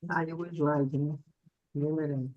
Aí o slide, né? Número.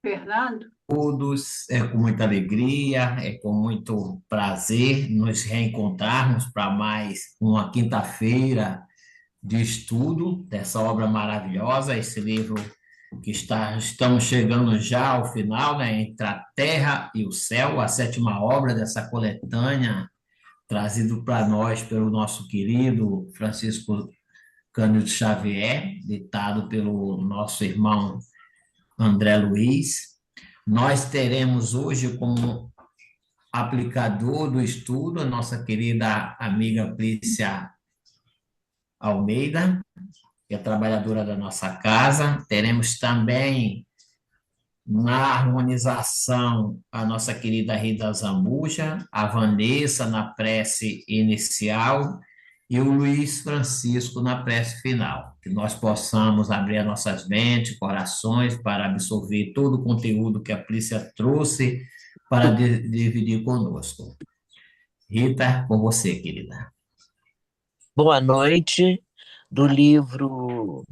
Fernando? Todos, é com muita alegria, é com muito prazer nos reencontrarmos para mais uma quinta-feira de estudo dessa obra maravilhosa, esse livro que estamos chegando já ao final, né, entre a Terra e o Céu, a sétima obra dessa coletânea, trazido para nós pelo nosso querido Francisco Cândido Xavier, ditado pelo nosso irmão André Luiz. Nós teremos hoje como aplicador do estudo a nossa querida amiga Plícia Almeida, que é trabalhadora da nossa casa. Teremos também na harmonização a nossa querida Rita Zambuja, a Vanessa na prece inicial e o Luiz Francisco na prece final. Que nós possamos abrir as nossas mentes, corações para absorver todo o conteúdo que a Plícia trouxe para dividir conosco. Rita, com você, querida. Boa noite, do livro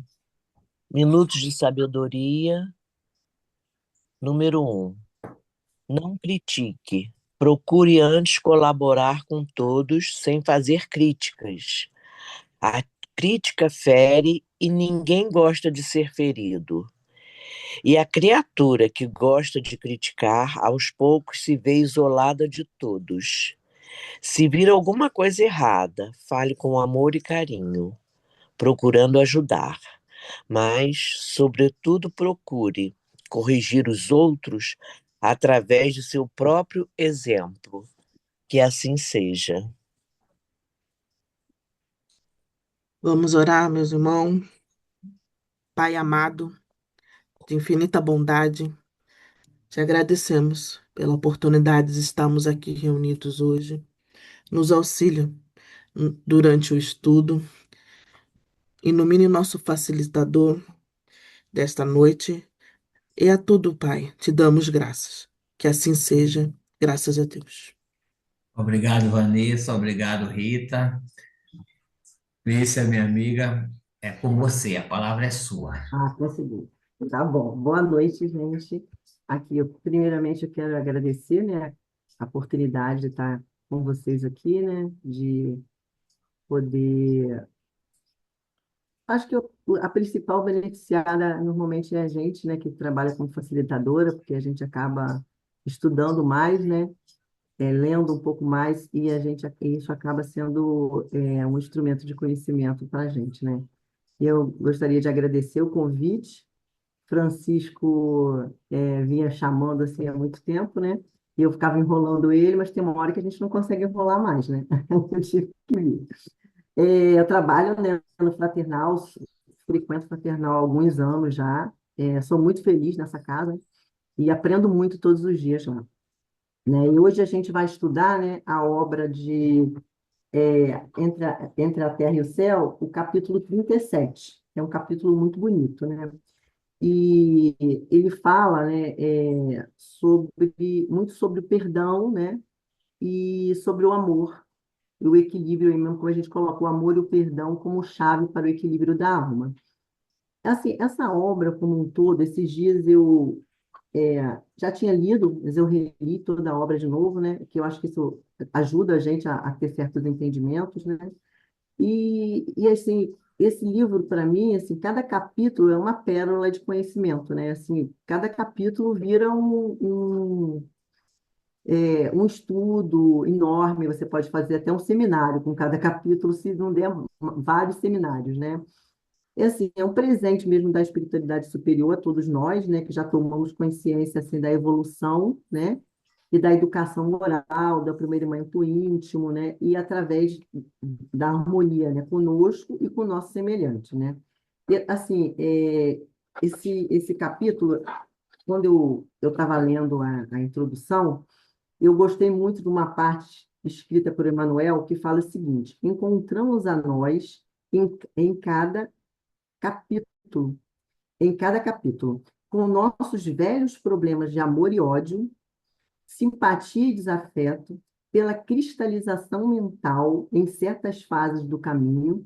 Minutos de Sabedoria, número 1. Não critique. Procure antes colaborar com todos sem fazer críticas. A crítica fere e ninguém gosta de ser ferido. E a criatura que gosta de criticar, aos poucos se vê isolada de todos. Se vir alguma coisa errada, fale com amor e carinho, procurando ajudar. Mas, sobretudo, procure corrigir os outros através de seu próprio exemplo. Que assim seja. Vamos orar, meus irmãos. Pai amado, de infinita bondade, te agradecemos pela oportunidade de estarmos aqui reunidos hoje. Nos auxilia durante o estudo. Ilumine nosso facilitador desta noite. E a tudo, Pai, te damos graças. Que assim seja, graças a Deus. Obrigado, Vanessa. Obrigado, Rita. Plícia, minha amiga, é com você. A palavra é sua. Ah, consegui. Tá bom. Boa noite, gente. Aqui, primeiramente, eu quero agradecer, né, a oportunidade de estar com vocês aqui, né, de poder. Acho que a principal beneficiada normalmente é a gente, né, que trabalha como facilitadora, porque a gente acaba estudando mais, né, lendo um pouco mais e isso acaba sendo um instrumento de conhecimento para a gente, né. E eu gostaria de agradecer o convite. Francisco vinha chamando assim há muito tempo, né? E eu ficava enrolando ele, mas tem uma hora que a gente não consegue enrolar mais, né? Eu tive que ir. Eu trabalho, né, no Fraternal, frequento o Fraternal há alguns anos já. Sou muito feliz nessa casa e aprendo muito todos os dias lá, né? E hoje a gente vai estudar, né, a obra de entre a Terra e o Céu, o capítulo 37. É um capítulo muito bonito, né? e ele fala, né, muito sobre o perdão, né, e sobre o amor, e o equilíbrio, aí mesmo como a gente coloca o amor e o perdão como chave para o equilíbrio da alma. Assim, essa obra como um todo, esses dias eu já tinha lido, mas eu reli toda a obra de novo, né? Que eu acho que isso ajuda a gente a ter certos entendimentos, né? E assim, esse livro, para mim, assim, cada capítulo é uma pérola de conhecimento, né? Assim, cada capítulo vira um estudo enorme, você pode fazer até um seminário com cada capítulo, se não der vários seminários, né? É assim, é um presente mesmo da espiritualidade superior a todos nós, né, que já tomamos consciência assim da evolução, né, e da educação moral, do aprimoramento íntimo, né, e através da harmonia, né, conosco e com o nosso semelhante, né. E, assim, esse capítulo, quando eu estava lendo a introdução, eu gostei muito de uma parte escrita por Emmanuel que fala o seguinte: encontramos a nós em cada capítulo, com nossos velhos problemas de amor e ódio, simpatia e desafeto, pela cristalização mental em certas fases do caminho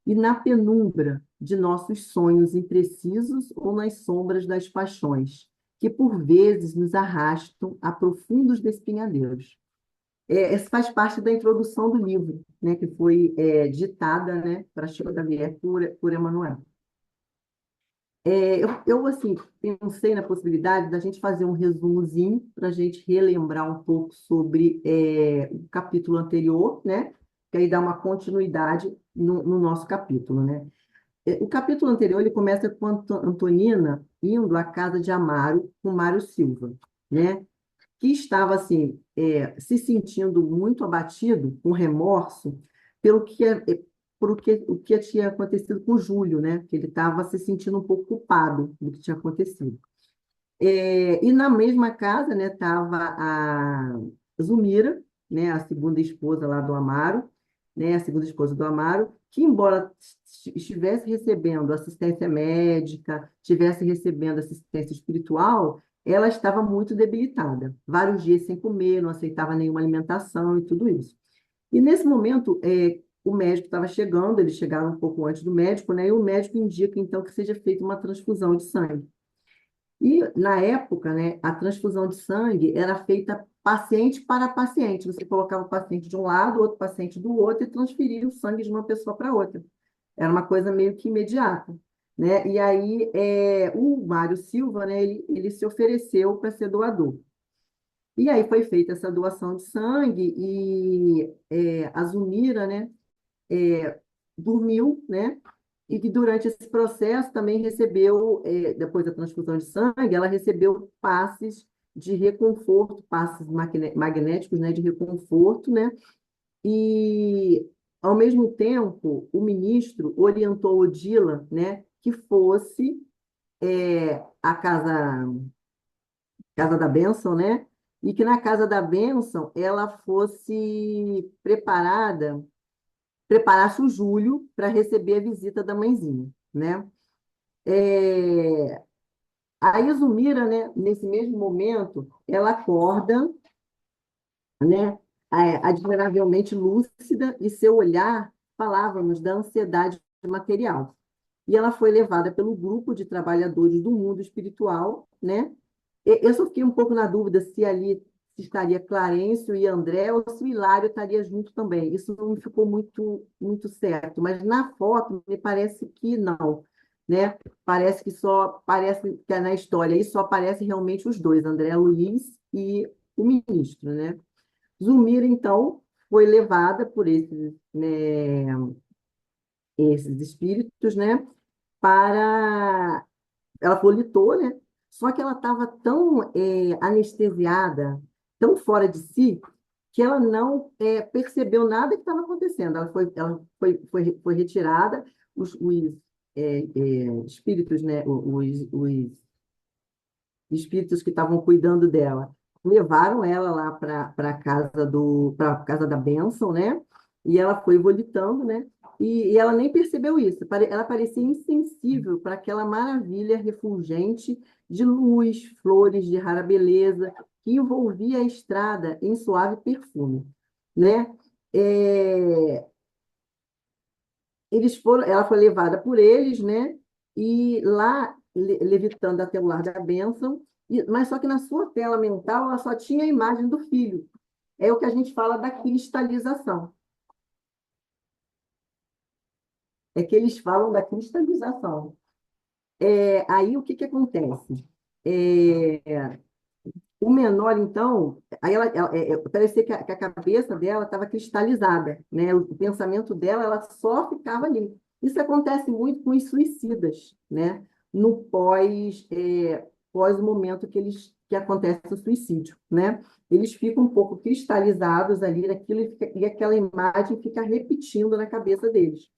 e na penumbra de nossos sonhos imprecisos ou nas sombras das paixões, que por vezes nos arrastam a profundos despenhadeiros. Essa faz parte da introdução do livro, né, que foi ditada, né, para Chico Xavier por Emmanuel. Assim, pensei na possibilidade da gente fazer um resumozinho para a gente relembrar um pouco sobre o capítulo anterior, né? Que aí dá uma continuidade no nosso capítulo, né? O capítulo anterior ele começa com Antonina indo à casa de Amaro com Mário Silva, né? Que estava assim se sentindo muito abatido, com remorso pelo que o que tinha acontecido com o Júlio, né? Que ele estava se sentindo um pouco culpado do que tinha acontecido. E na mesma casa, né, estava a Zumira, né, a segunda esposa lá do Amaro, né, a segunda esposa do Amaro, que embora estivesse recebendo assistência médica, estivesse recebendo assistência espiritual, ela estava muito debilitada, vários dias sem comer, não aceitava nenhuma alimentação e tudo isso. E nesse momento, o médico estava chegando, eles chegaram um pouco antes do médico, né, e o médico indica então que seja feita uma transfusão de sangue. E, na época, né, a transfusão de sangue era feita paciente para paciente. Você colocava o paciente de um lado, outro paciente do outro, e transferia o sangue de uma pessoa para outra. Era uma coisa meio que imediata. Né? E aí, o Mário Silva, né, ele se ofereceu para ser doador. E aí foi feita essa doação de sangue e a Zumira, né, dormiu, né? E que durante esse processo também recebeu, depois da transfusão de sangue, ela recebeu passes de reconforto, passes magnéticos, né, de reconforto, né? E, ao mesmo tempo, o ministro orientou Odila, né, que fosse a casa da bênção, né? E que na casa da bênção ela fosse preparasse o Júlio para receber a visita da mãezinha, né? É, a Izumira, né, nesse mesmo momento, ela acorda, né, admiravelmente lúcida e seu olhar falava-nos da ansiedade material. E ela foi levada pelo grupo de trabalhadores do mundo espiritual, né? Eu só fiquei um pouco na dúvida se ali estaria Clarencio e André ou se o Hilário estaria junto também. Isso não me ficou muito certo, mas na foto me parece que não, né? Parece que é na história aí só aparecem realmente os dois, André Luiz e o ministro, né? Zulmira, então, foi levada por esses espíritos, né? Para ela volitou, né? Só que ela estava tão anestesiada, tão fora de si, que ela não percebeu nada que estava acontecendo. Foi retirada, os espíritos, né? Os espíritos que estavam cuidando dela levaram ela lá para a casa da bênção, né? E ela foi volitando, né? e ela nem percebeu isso. Ela parecia insensível para aquela maravilha refulgente de luz, flores de rara beleza, que envolvia a estrada em suave perfume, né? É, ela foi levada por eles, né? E lá, levitando até o lar da bênção, mas só que na sua tela mental ela só tinha a imagem do filho. É o que a gente fala da cristalização. É que eles falam da cristalização. Aí o que que acontece? É, o menor, então, aí parecia que a cabeça dela estava cristalizada, né? O pensamento dela, ela só ficava ali. Isso acontece muito com os suicidas, né? No pós o momento que acontece o suicídio, né? Eles ficam um pouco cristalizados ali naquilo e aquela imagem fica repetindo na cabeça deles.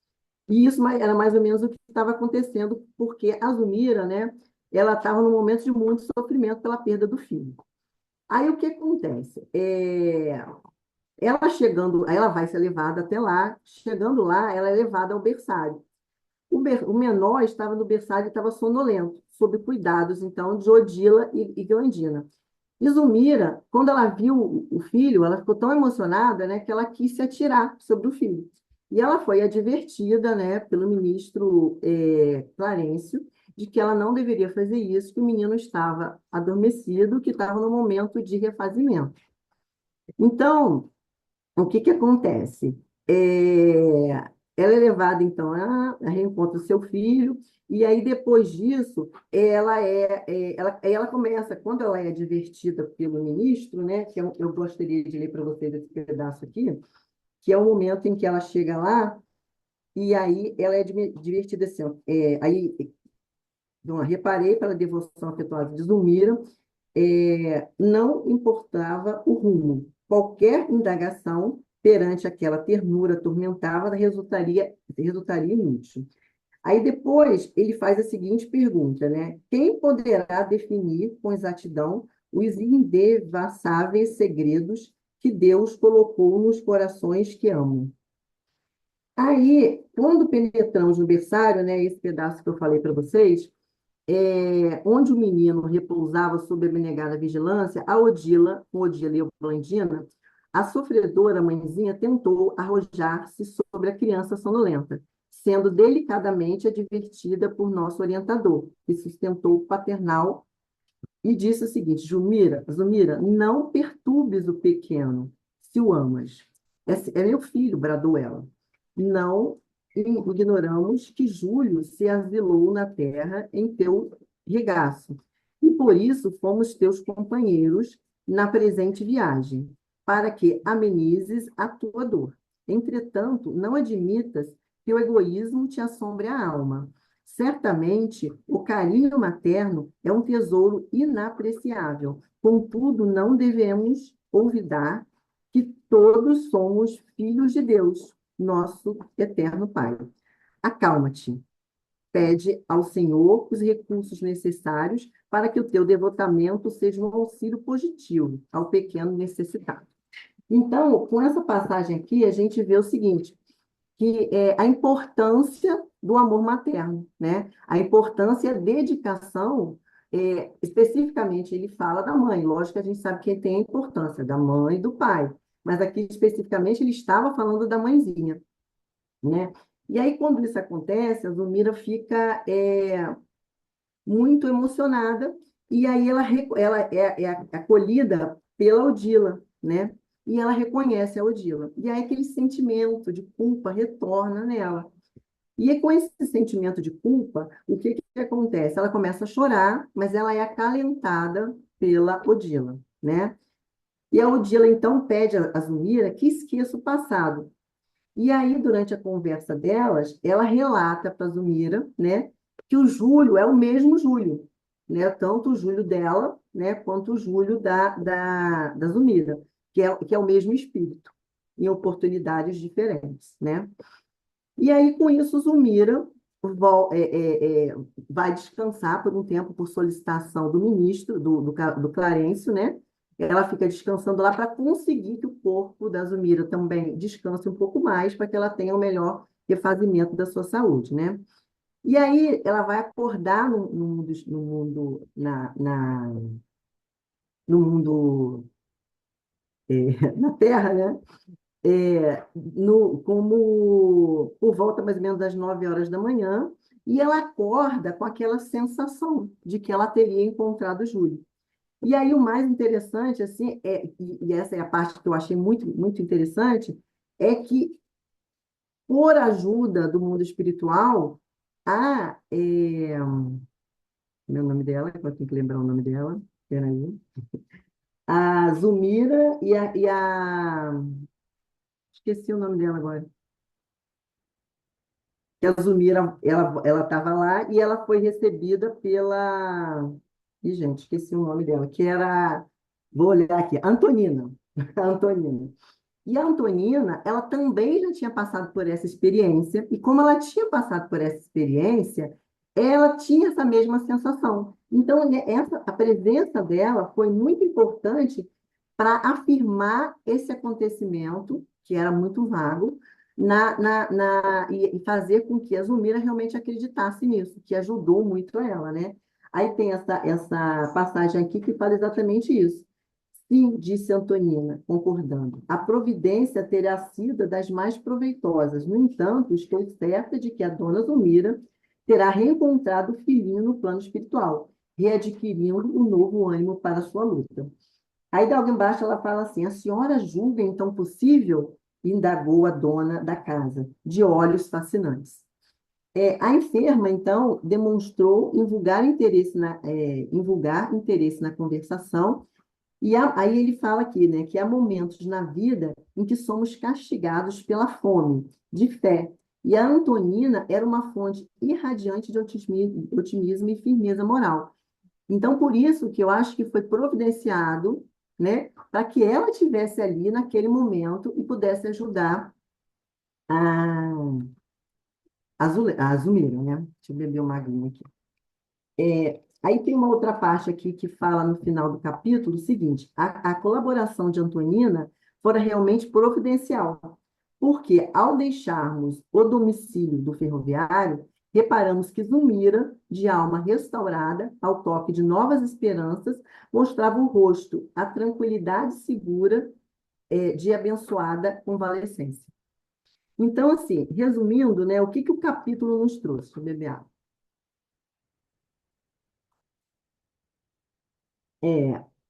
E isso era mais ou menos o que estava acontecendo, porque a Zulmira, né? Ela estava num momento de muito sofrimento pela perda do filho. Aí o que acontece? Aí ela vai ser levada até lá. Chegando lá, ela é levada ao berçário. O menor estava no berçário e estava sonolento, sob cuidados, então, de Odila e Glandina. E Zulmira, quando ela viu o filho, ela ficou tão emocionada, né, que ela quis se atirar sobre o filho. E ela foi advertida, né, pelo ministro Clarencio, de que ela não deveria fazer isso, que o menino estava adormecido, que estava no momento de refazimento. Então, o que que acontece? Ela é levada, então, a reencontra o seu filho, e aí, depois disso, ela começa, quando ela é advertida pelo ministro, né, que eu gostaria de ler para vocês esse pedaço aqui, que é o momento em que ela chega lá, e aí ela é divertida assim, ó, aí, então, reparei pela devoção afetuosa de Zulmira, não importava o rumo. Qualquer indagação perante aquela ternura atormentada resultaria inútil. Aí depois ele faz a seguinte pergunta, né? Quem poderá definir com exatidão os indevassáveis segredos que Deus colocou nos corações que amam? Aí, quando penetramos no berçário, né, esse pedaço que eu falei para vocês, onde o menino repousava sob a abnegada vigilância, Odila e Blandina, a sofredora mãezinha tentou arrojar-se sobre a criança sonolenta, sendo delicadamente advertida por nosso orientador, que sustentou o paternal e disse o seguinte: Zulmira, não perturbes o pequeno, se o amas. É meu filho, bradou ela. Não ignoramos que Júlio se asilou na terra em teu regaço, e por isso fomos teus companheiros na presente viagem, para que amenizes a tua dor. Entretanto, não admitas que o egoísmo te assombre a alma. Certamente, o carinho materno é um tesouro inapreciável. Contudo, não devemos olvidar que todos somos filhos de Deus, nosso eterno Pai. Acalma-te. Pede ao Senhor os recursos necessários para que o teu devotamento seja um auxílio positivo ao pequeno necessitado. Então, com essa passagem aqui, a gente vê o seguinte, que é a importância do amor materno, né? A importância e a dedicação, especificamente ele fala da mãe, lógico que a gente sabe que tem a importância da mãe e do pai, mas aqui especificamente ele estava falando da mãezinha, né? E aí, quando isso acontece, a Zulmira fica muito emocionada, e aí ela é acolhida pela Odila, né? E ela reconhece a Odila. E aí aquele sentimento de culpa retorna nela. E aí, com esse sentimento de culpa, o que que acontece? Ela começa a chorar, mas ela é acalentada pela Odila, né? E a Odila, então, pede a Zulmira que esqueça o passado. E aí, durante a conversa delas, ela relata para a Zulmira, né, que o Júlio é o mesmo Júlio, né, tanto o Júlio dela, né, quanto o Júlio da Zulmira, que é o mesmo espírito, em oportunidades diferentes, né? E aí, com isso, Zulmira vai descansar por um tempo por solicitação do ministro, do Clarencio, né? Ela fica descansando lá para conseguir que o corpo da Zulmira também descanse um pouco mais, para que ela tenha o melhor refazimento da sua saúde, né? E aí ela vai acordar no mundo, na Terra, né? Como por volta mais ou menos das 9 horas da manhã, e ela acorda com aquela sensação de que ela teria encontrado o Júlio. E aí o mais interessante, assim, e essa é a parte que eu achei muito, muito interessante, é que, por ajuda do mundo espiritual, a, meu nome dela, eu tenho que lembrar o nome dela, peraí, a Zumira esqueci o nome dela agora, que a Zumira, ela estava lá e ela foi recebida pela, ih, gente, esqueci o nome dela, que era, vou olhar aqui, Antonina, a Antonina. E a Antonina, ela também já tinha passado por essa experiência, e como ela tinha passado por essa experiência, ela tinha essa mesma sensação. Então, né, a presença dela foi muito importante para afirmar esse acontecimento, que era muito vago, e fazer com que a Zulmira realmente acreditasse nisso, que ajudou muito ela, né? Aí tem essa passagem aqui que fala exatamente isso. Sim, disse Antonina, concordando. A providência terá sido das mais proveitosas. No entanto, estou certa de que a dona Zulmira terá reencontrado o filhinho no plano espiritual, readquirindo um novo ânimo para a sua luta. Aí, logo embaixo, ela fala assim: a senhora julga então possível? Indagou a dona da casa, de olhos fascinantes. A enferma, então, demonstrou em vulgar interesse na conversação e aí ele fala aqui, né, que há momentos na vida em que somos castigados pela fome de fé. E a Antonina era uma fonte irradiante de otimismo e firmeza moral. Então, por isso que eu acho que foi providenciado, né, para que ela tivesse ali naquele momento e pudesse ajudar a, a Zumira, né? Deixa eu beber uma aguinha aqui. Aí tem uma outra parte aqui que fala no final do capítulo o seguinte: a colaboração de Antonina fora realmente providencial, porque ao deixarmos o domicílio do ferroviário, reparamos que Zulmira, de alma restaurada, ao toque de novas esperanças, mostrava o rosto, a tranquilidade segura, de abençoada convalescência. Então, assim, resumindo, né, o que que o capítulo nos trouxe? Deixa eu beber água.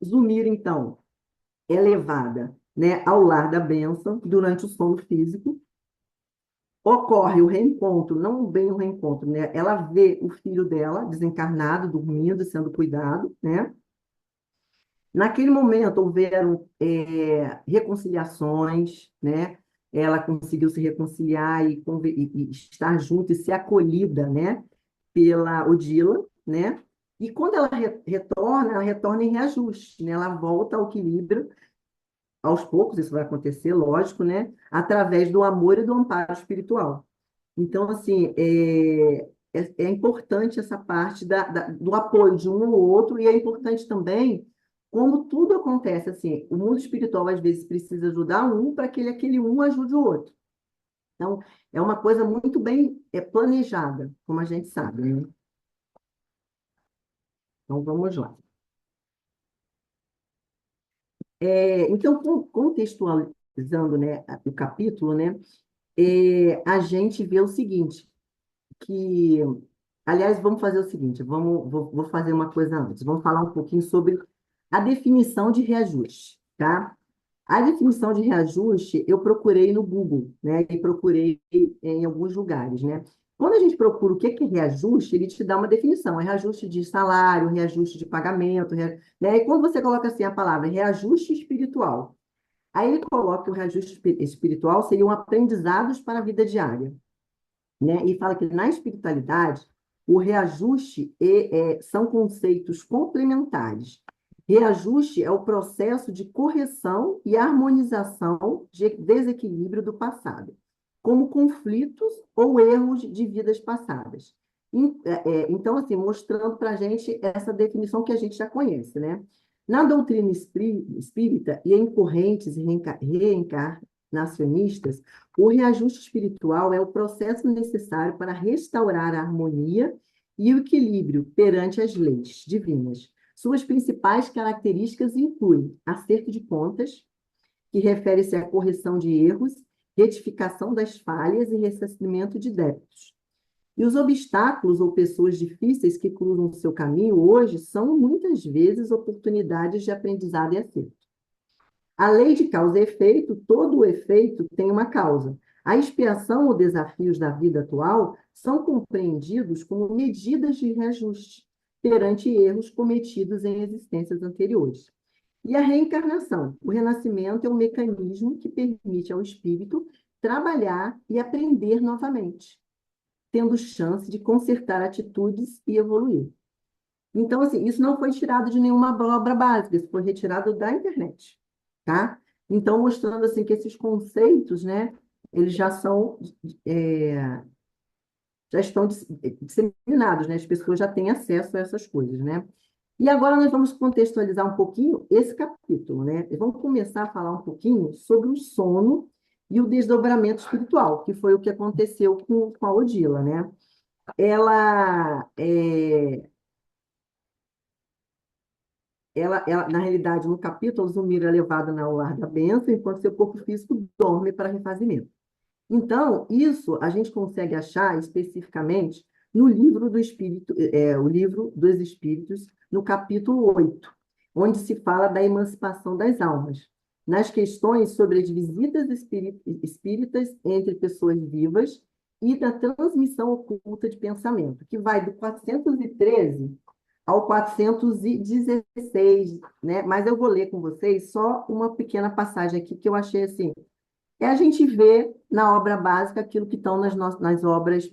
Zulmira, então, é levada, né, ao lar da bênção durante o sono físico. Ocorre o reencontro, não bem o reencontro, né? Ela vê o filho dela desencarnado, dormindo, sendo cuidado, né? Naquele momento houveram reconciliações, né? Ela conseguiu se reconciliar e estar junto e ser acolhida, né? Pela Odila, né? E quando ela retorna em reajuste, né? Ela volta ao equilíbrio aos poucos, isso vai acontecer, lógico, né? Através do amor e do amparo espiritual. Então, assim, é importante essa parte do apoio de um ao outro, e é importante também como tudo acontece, assim, o mundo espiritual às vezes precisa ajudar um para que aquele um ajude o outro. Então, é uma coisa muito bem planejada, como a gente sabe, né? Então, vamos lá. Então, contextualizando, né, o capítulo, né, a gente vê o seguinte, que, aliás, vamos fazer o seguinte, vou fazer uma coisa antes, vamos falar um pouquinho sobre a definição de reajuste, tá? A definição de reajuste eu procurei no Google, né? E procurei em alguns lugares, né? Quando a gente procura o que é reajuste, ele te dá uma definição, é reajuste de salário, reajuste de pagamento, né? E quando você coloca assim a palavra reajuste espiritual, aí ele coloca que o reajuste espiritual seriam aprendizados para a vida diária, né? E fala que na espiritualidade, o reajuste são conceitos complementares. Reajuste é o processo de correção e harmonização de desequilíbrio do passado, como conflitos ou erros de vidas passadas. Então, assim, mostrando para a gente essa definição que a gente já conhece, né? Na doutrina espírita e em correntes reencarnacionistas, o reajuste espiritual é o processo necessário para restaurar a harmonia e o equilíbrio perante as leis divinas. Suas principais características incluem acerto de contas, que refere-se à correção de erros, retificação das falhas e ressarcimento de débitos. E os obstáculos ou pessoas difíceis que cruzam o seu caminho hoje são muitas vezes oportunidades de aprendizado e acerto. A lei de causa e efeito, todo o efeito tem uma causa. A expiação ou desafios da vida atual são compreendidos como medidas de reajuste perante erros cometidos em existências anteriores. E a reencarnação. O renascimento é um mecanismo que permite ao espírito trabalhar e aprender novamente, tendo chance de consertar atitudes e evoluir. Então, assim, isso não foi tirado de nenhuma obra básica, isso foi retirado da internet, tá? Então, mostrando, assim, que esses conceitos, né, eles já estão disseminados, né? As pessoas já têm acesso a essas coisas, né? E agora nós vamos contextualizar um pouquinho esse capítulo, né? E vamos começar a falar um pouquinho sobre o sono e o desdobramento espiritual, que foi o que aconteceu com a Odila, né? Ela, é, na realidade, no capítulo, Zulmira é levada ao lar da bênção, enquanto seu corpo físico dorme para refazimento. Então, isso a gente consegue achar especificamente no livro do Espírito, o livro dos Espíritos, no capítulo 8, onde se fala da emancipação das almas, nas questões sobre as visitas espíritas entre pessoas vivas e da transmissão oculta de pensamento, que vai do 413 ao 416, né? Mas eu vou ler com vocês só uma pequena passagem aqui que eu achei assim. A gente vê na obra básica aquilo que estão nas obras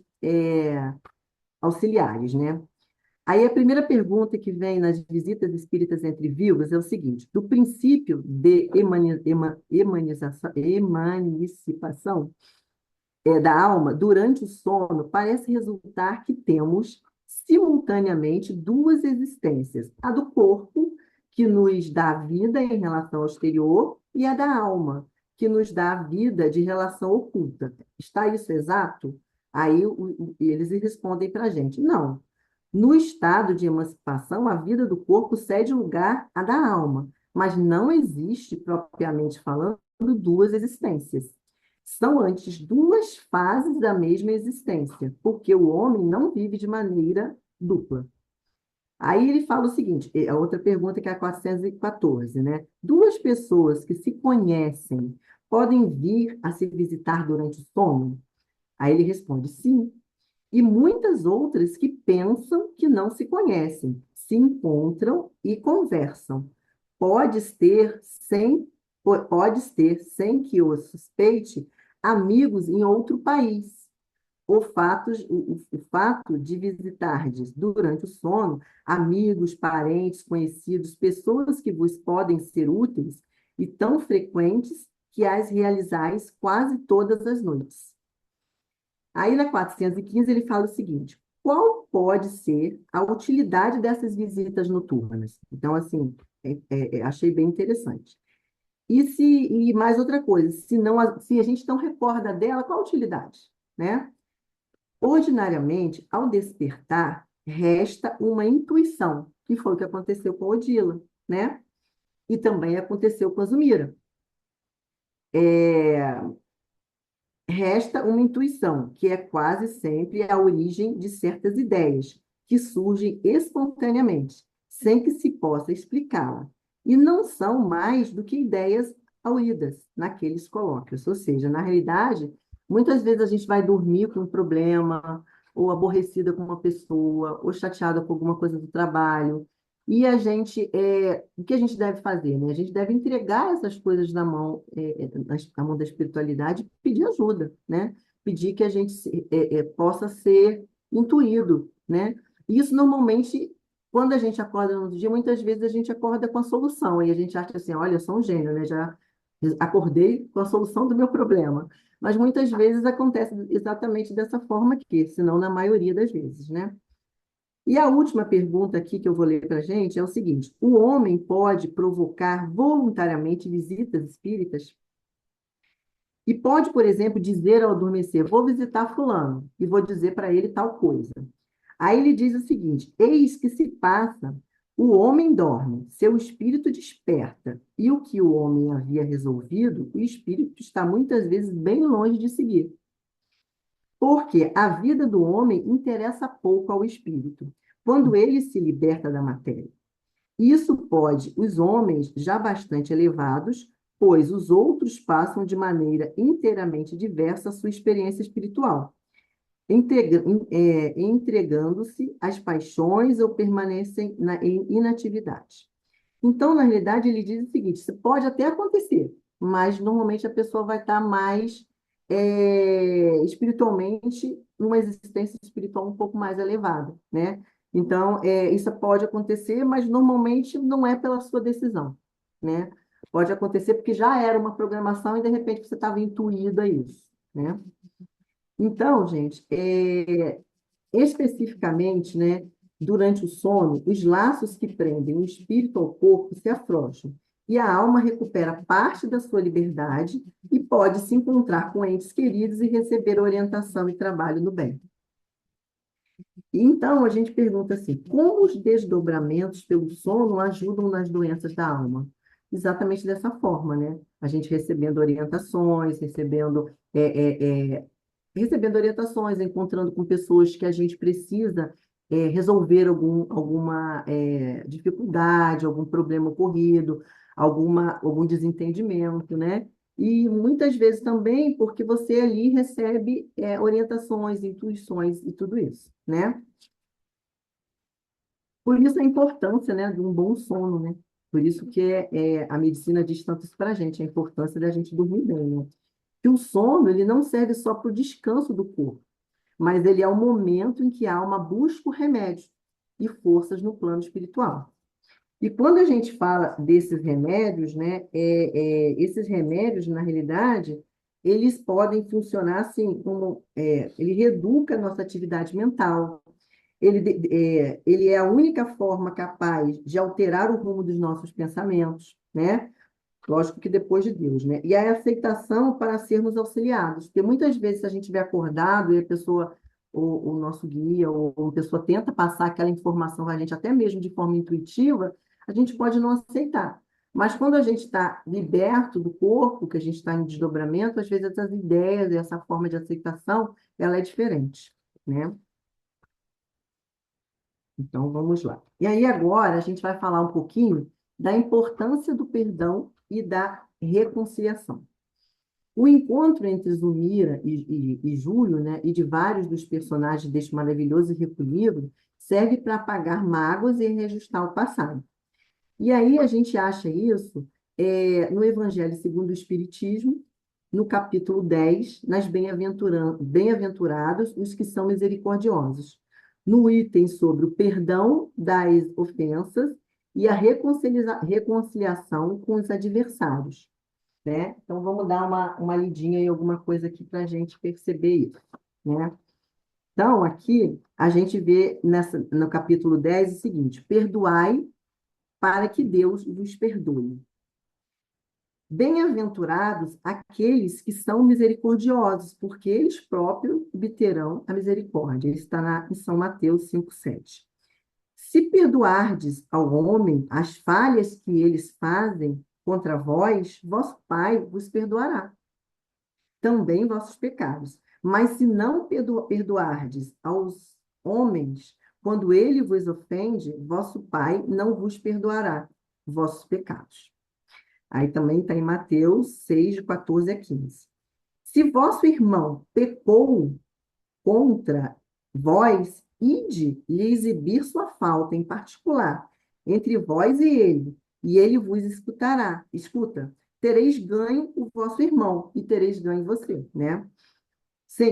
auxiliares, né? Aí a primeira pergunta que vem nas visitas espíritas entre vivos é o seguinte: do princípio de emancipação da alma durante o sono, parece resultar que temos simultaneamente duas existências: a do corpo, que nos dá vida em relação ao exterior, e a da alma, que nos dá a vida de relação oculta. Está isso exato? Aí eles respondem para a gente: não. No estado de emancipação, a vida do corpo cede lugar à da alma, mas não existe, propriamente falando, duas existências. São antes duas fases da mesma existência, porque o homem não vive de maneira dupla. Aí ele fala o seguinte, a outra pergunta que é a 414, né? Duas pessoas que se conhecem podem vir a se visitar durante o sono? Aí ele responde, sim. E muitas outras que pensam que não se conhecem, se encontram e conversam. Podes ter, sem que o suspeite, amigos em outro país. O fato de visitardes durante o sono amigos, parentes, conhecidos, pessoas que vos podem ser úteis e tão frequentes que as realizais quase todas as noites. Aí, na 415, ele fala o seguinte: qual pode ser a utilidade dessas visitas noturnas? Então, assim, achei bem interessante. E mais outra coisa, se a gente não recorda dela, qual a utilidade? Né? Ordinariamente, ao despertar, resta uma intuição, que foi o que aconteceu com Odila, né? E também aconteceu com a Zumira. Resta uma intuição, que é quase sempre a origem de certas ideias, que surgem espontaneamente, sem que se possa explicá-la, e não são mais do que ideias auídas naqueles colóquios. Ou seja, na realidade, muitas vezes a gente vai dormir com um problema, ou aborrecida com uma pessoa, ou chateada com alguma coisa do trabalho, e o que a gente deve fazer, né? A gente deve entregar essas coisas na mão da espiritualidade e pedir ajuda, né? Pedir que a gente possa ser intuído, né? E isso normalmente, quando a gente acorda no dia, muitas vezes a gente acorda com a solução, e a gente acha assim, olha, eu sou um gênio, né? Já acordei com a solução do meu problema. Mas muitas vezes acontece exatamente dessa forma aqui, se não na maioria das vezes, né? E a última pergunta aqui que eu vou ler para a gente é o seguinte: o homem pode provocar voluntariamente visitas espíritas? E pode, por exemplo, dizer ao adormecer: vou visitar fulano e vou dizer para ele tal coisa. Aí ele diz o seguinte: eis que se passa, o homem dorme, seu espírito desperta, e o que o homem havia resolvido, o espírito está muitas vezes bem longe de seguir. Porque a vida do homem interessa pouco ao espírito, quando ele se liberta da matéria. Isso pode os homens já bastante elevados, pois os outros passam de maneira inteiramente diversa a sua experiência espiritual, entregando-se às paixões ou permanecem em inatividade. Então, na realidade, ele diz o seguinte: isso pode até acontecer, mas normalmente a pessoa vai estar mais espiritualmente, numa existência espiritual um pouco mais elevada, né? Então, isso pode acontecer, mas normalmente não é pela sua decisão, né? Pode acontecer porque já era uma programação e de repente você estava intuído a isso, né? Então, gente, especificamente, né, durante o sono, os laços que prendem o espírito ao corpo se afrouxam e a alma recupera parte da sua liberdade e pode se encontrar com entes queridos e receber orientação e trabalho no bem. Então, a gente pergunta assim: como os desdobramentos pelo sono ajudam nas doenças da alma? Exatamente dessa forma, né? A gente recebendo orientações, recebendo orientações, encontrando com pessoas que a gente precisa resolver alguma dificuldade, algum problema ocorrido, algum desentendimento, né? E muitas vezes também porque você ali recebe orientações, intuições e tudo isso, né? Por isso a importância, né, de um bom sono, né? Por isso que a medicina diz tanto isso para a gente, a importância da gente dormir bem, né? Que o sono, ele não serve só para o descanso do corpo, mas ele é o momento em que a alma busca o remédio e forças no plano espiritual. E quando a gente fala desses remédios, né, esses remédios, na realidade, eles podem funcionar assim, como ele reeduca a nossa atividade mental, ele é a única forma capaz de alterar o rumo dos nossos pensamentos, né? Lógico que depois de Deus, né? E a aceitação para sermos auxiliados. Porque muitas vezes, se a gente estiver acordado e a pessoa, o nosso guia, ou uma pessoa tenta passar aquela informação para a gente, até mesmo de forma intuitiva, a gente pode não aceitar. Mas quando a gente está liberto do corpo, que a gente está em desdobramento, às vezes essas ideias, essa forma de aceitação, ela é diferente, né? Então, vamos lá. E aí, agora, a gente vai falar um pouquinho da importância do perdão e da reconciliação. O encontro entre Zulmira e Júlio, né, e de vários dos personagens deste maravilhoso e rico livro, serve para apagar mágoas e reajustar o passado. E aí a gente acha isso no Evangelho segundo o Espiritismo, no capítulo 10, nas bem-aventurados os que são misericordiosos, no item sobre o perdão das ofensas e a reconciliação com os adversários, né? Então, vamos dar uma lidinha em alguma coisa aqui para a gente perceber isso, né? Então, aqui, a gente vê no capítulo 10 o seguinte: perdoai para que Deus vos perdoe. Bem-aventurados aqueles que são misericordiosos, porque eles próprios obterão a misericórdia. Isso está em São Mateus 5,7. Se perdoardes ao homem as falhas que eles fazem contra vós, vosso Pai vos perdoará também vossos pecados. Mas se não perdoardes aos homens, quando ele vos ofende, vosso Pai não vos perdoará vossos pecados. Aí também está em Mateus 6, de 14 a 15. Se vosso irmão pecou contra vós, ide lhe exibir sua falta em particular, entre vós e ele vos escutará. Escuta, tereis ganho o vosso irmão, e tereis ganho você, né?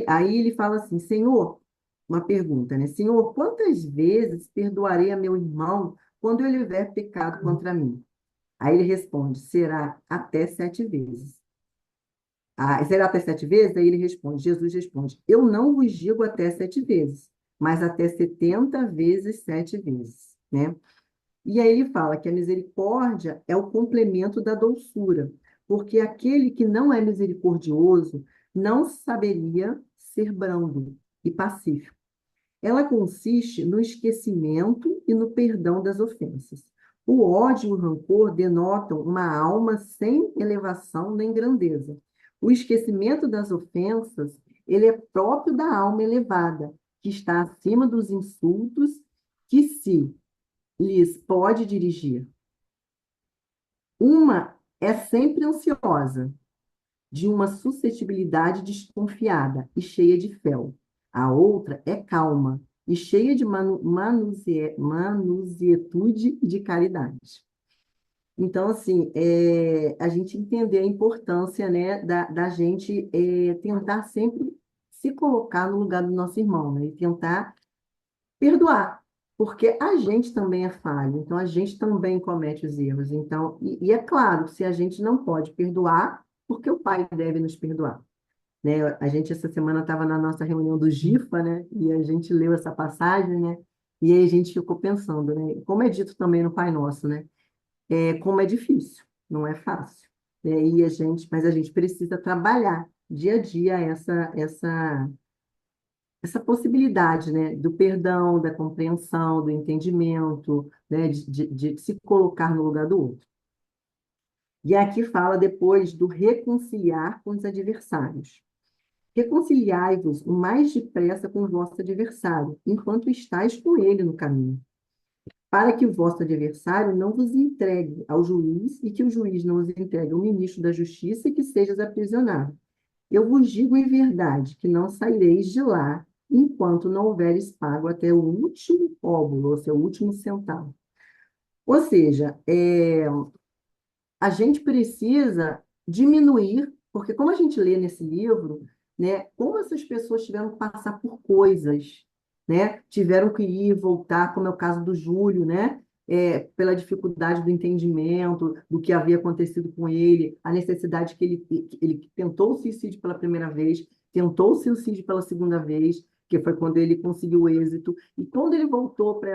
Aí ele fala assim: Senhor, uma pergunta, né? Senhor, quantas vezes perdoarei a meu irmão quando ele houver pecado contra mim? Aí ele responde: será até 7 vezes. Será até 7 vezes? Aí ele responde, Jesus responde: eu não vos digo até 7 vezes, mas até 70 vezes 7 vezes, né? E aí ele fala que a misericórdia é o complemento da doçura, porque aquele que não é misericordioso não saberia ser brando e pacífico. Ela consiste no esquecimento e no perdão das ofensas. O ódio e o rancor denotam uma alma sem elevação nem grandeza. O esquecimento das ofensas, ele é próprio da alma elevada, que está acima dos insultos que se lhes pode dirigir. Uma é sempre ansiosa, de uma suscetibilidade desconfiada e cheia de fel. A outra é calma e cheia de manusietude de caridade. Então, assim, a gente entender a importância, né, da gente tentar sempre se colocar no lugar do nosso irmão, né, e tentar perdoar, porque a gente também é falho, então a gente também comete os erros. Então, e é claro, se a gente não pode perdoar, porque o Pai deve nos perdoar, né? A gente essa semana estava na nossa reunião do GIFA, né? E a gente leu essa passagem, né? E aí a gente ficou pensando, né? Como é dito também no Pai Nosso, né? Como é difícil, não é fácil, né? Mas a gente precisa trabalhar dia a dia essa possibilidade, né, do perdão, da compreensão, do entendimento, né, de se colocar no lugar do outro. E aqui fala depois do reconciliar com os adversários. Reconciliai-vos o mais depressa com o vosso adversário, enquanto estáis com ele no caminho, para que o vosso adversário não vos entregue ao juiz e que o juiz não vos entregue ao ministro da justiça e que sejas aprisionado. Eu vos digo em verdade que não saireis de lá enquanto não houveres pago até o último óbolo, ou seja, o último centavo. Ou seja, a gente precisa diminuir, porque como a gente lê nesse livro, né, como essas pessoas tiveram que passar por coisas, né, tiveram que ir e voltar, como é o caso do Júlio, né, pela dificuldade do entendimento do que havia acontecido com ele, a necessidade que ele tentou o suicídio pela primeira vez, tentou o suicídio pela segunda vez, que foi quando ele conseguiu o êxito, e quando ele voltou para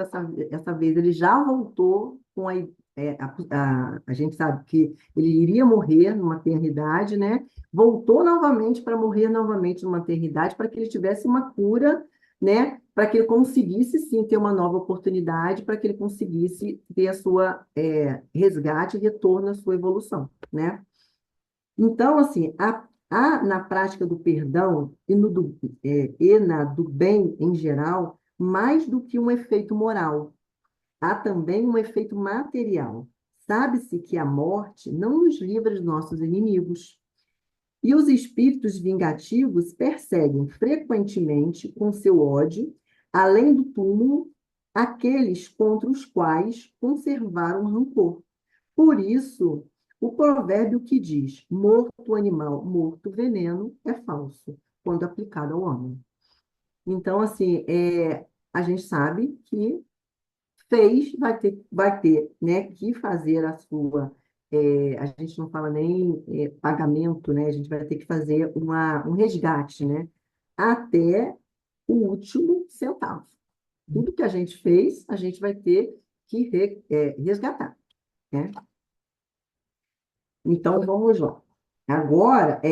essa vez, ele já voltou com a gente sabe que ele iria morrer numa maternidade, né? Voltou novamente para morrer novamente numa maternidade, para que ele tivesse uma cura, né? Para que ele conseguisse sim ter uma nova oportunidade, para que ele conseguisse ter a sua resgate e retorno à sua evolução, né? Então, assim, na prática do perdão e na do bem em geral, mais do que um efeito moral, há também um efeito material. Sabe-se que a morte não nos livra dos nossos inimigos. E os espíritos vingativos perseguem frequentemente com seu ódio, além do túmulo, aqueles contra os quais conservaram rancor. Por isso, o provérbio que diz morto animal, morto veneno, é falso, quando aplicado ao homem. Então, assim, a gente sabe que vai ter, né, que fazer a gente não fala nem pagamento, né, a gente vai ter que fazer um resgate, né, até o último centavo. Tudo que a gente fez, a gente vai ter que resgatar, né? Então, vamos lá. Agora,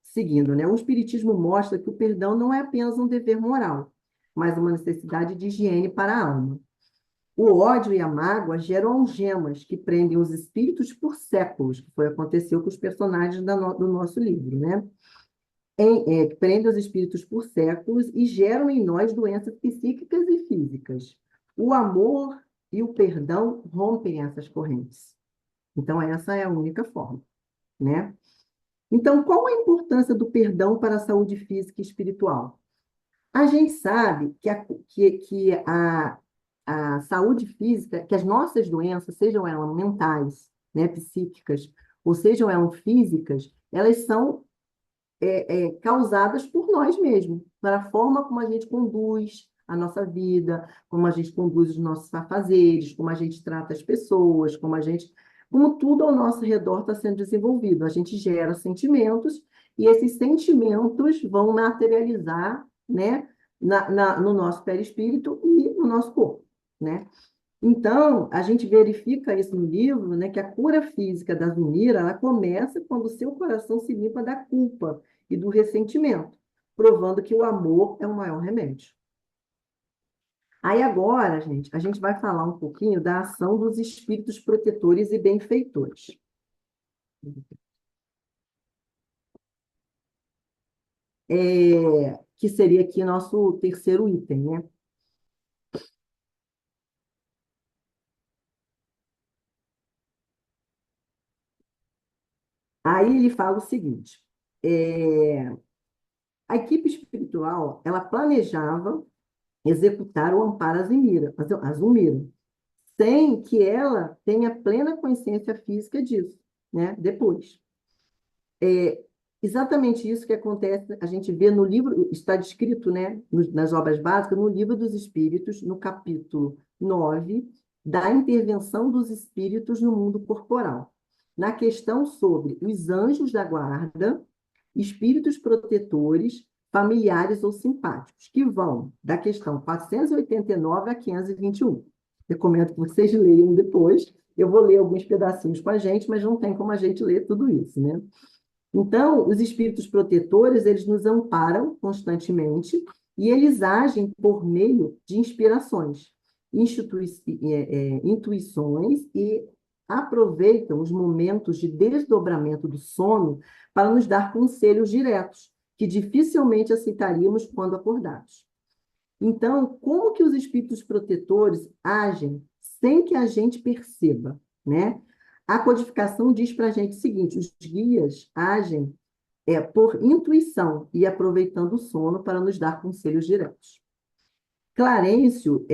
seguindo, né, o Espiritismo mostra que o perdão não é apenas um dever moral, mas uma necessidade de higiene para a alma. O ódio e a mágoa geram algemas que prendem os espíritos por séculos, que foi o que aconteceu com os personagens do nosso livro, né? Que prendem os espíritos por séculos e geram em nós doenças psíquicas e físicas. O amor e o perdão rompem essas correntes. Então, essa é a única forma, né? Então, qual a importância do perdão para a saúde física e espiritual? A gente sabe que a saúde física, que as nossas doenças, sejam elas mentais, né, psíquicas, ou sejam elas físicas, elas são causadas por nós mesmos, pela forma como a gente conduz a nossa vida, como a gente conduz os nossos afazeres, como a gente trata as pessoas, como tudo ao nosso redor está sendo desenvolvido. A gente gera sentimentos e esses sentimentos vão materializar, né, no nosso perispírito e no nosso corpo, né? Então, a gente verifica isso no livro, né, que a cura física da Zumira, ela começa quando o seu coração se limpa da culpa e do ressentimento, provando que o amor é o maior remédio. Aí agora, gente, a gente vai falar um pouquinho da ação dos espíritos protetores e benfeitores. Que seria aqui nosso terceiro item, né? Aí ele fala o seguinte, a equipe espiritual, ela planejava executar o amparo a Zulmira, sem que ela tenha plena consciência física disso, né? Depois. É exatamente isso que acontece, a gente vê no livro, está descrito, né, nas obras básicas, no Livro dos Espíritos, no capítulo 9 da intervenção dos espíritos no mundo corporal, na questão sobre os anjos da guarda, espíritos protetores, familiares ou simpáticos, que vão da questão 489 a 521. Recomendo que vocês leiam depois. Eu vou ler alguns pedacinhos com a gente, mas não tem como a gente ler tudo isso, né? Então, os espíritos protetores, eles nos amparam constantemente e eles agem por meio de inspirações, intuições e aproveitam os momentos de desdobramento do sono para nos dar conselhos diretos, que dificilmente aceitaríamos quando acordados. Então, como que os espíritos protetores agem sem que a gente perceba, né? A codificação diz para a gente o seguinte: os guias agem por intuição e aproveitando o sono para nos dar conselhos diretos. Clarencio,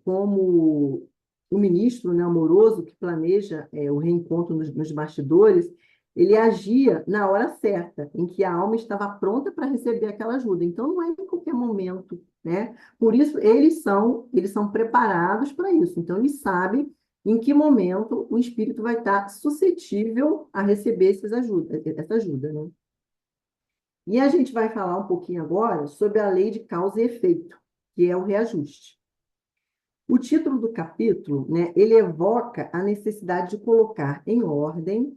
como o ministro, né, amoroso que planeja o reencontro nos bastidores, ele agia na hora certa, em que a alma estava pronta para receber aquela ajuda. Então, não é em qualquer momento, né? Por isso, eles são preparados para isso. Então, eles sabem em que momento o espírito vai estar suscetível a receber essa ajuda, né? E a gente vai falar um pouquinho agora sobre a lei de causa e efeito, que é o reajuste. O título do capítulo, né, ele evoca a necessidade de colocar em ordem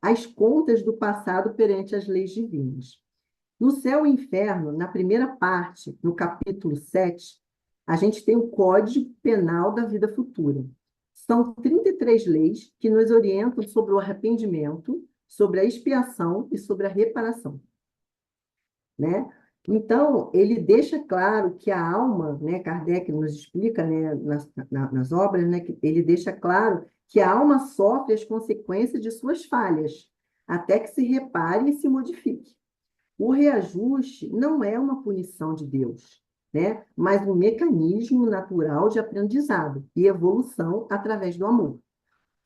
as contas do passado perante as leis divinas. No Céu e Inferno, na primeira parte, no capítulo 7, a gente tem o Código Penal da Vida Futura. São 33 leis que nos orientam sobre o arrependimento, sobre a expiação e sobre a reparação, né? Então, ele deixa claro que a alma, né, Kardec nos explica, né, nas obras, né, que ele deixa claro que a alma sofre as consequências de suas falhas, até que se repare e se modifique. O reajuste não é uma punição de Deus, né? Mas um mecanismo natural de aprendizado e evolução através do amor.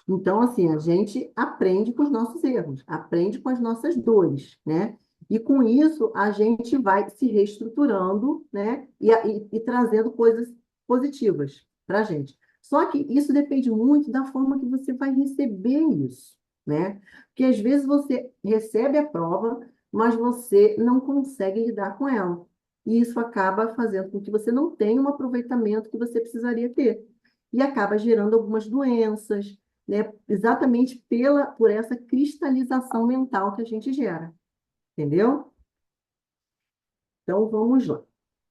Então, assim, a gente aprende com os nossos erros, aprende com as nossas dores, né? E com isso a gente vai se reestruturando, né? E trazendo coisas positivas para a gente. Só que isso depende muito da forma que você vai receber isso, né? Porque às vezes você recebe a prova, mas você não consegue lidar com ela. E isso acaba fazendo com que você não tenha um aproveitamento que você precisaria ter. E acaba gerando algumas doenças, né? Exatamente por essa cristalização mental que a gente gera. Entendeu? Então, vamos lá.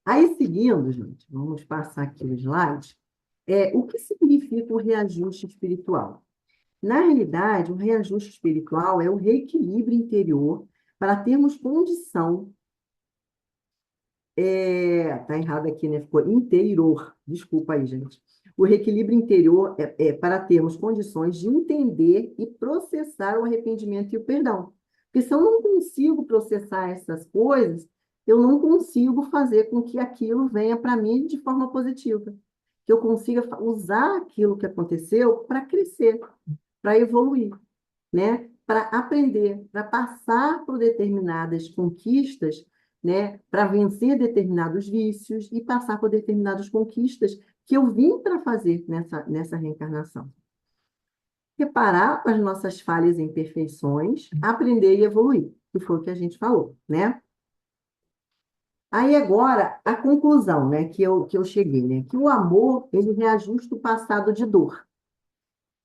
Aí, seguindo, gente, vamos passar aqui o slide. O que significa o reajuste espiritual? Na realidade, o reajuste espiritual é o reequilíbrio interior para termos condição. Tá errado aqui, né? Ficou interior. Desculpa aí, gente. O reequilíbrio interior é para termos condições de entender e processar o arrependimento e o perdão. Porque se eu não consigo processar essas coisas, eu não consigo fazer com que aquilo venha para mim de forma positiva. Que eu consiga usar aquilo que aconteceu para crescer, para evoluir, né? Para aprender, para passar por determinadas conquistas, né? Para vencer determinados vícios e passar por determinadas conquistas que eu vim para fazer nessa reencarnação. Reparar as nossas falhas e imperfeições, aprender e evoluir, que foi o que a gente falou, né? Aí agora, a conclusão, né, que eu cheguei, né, que o amor, ele reajusta o passado de dor,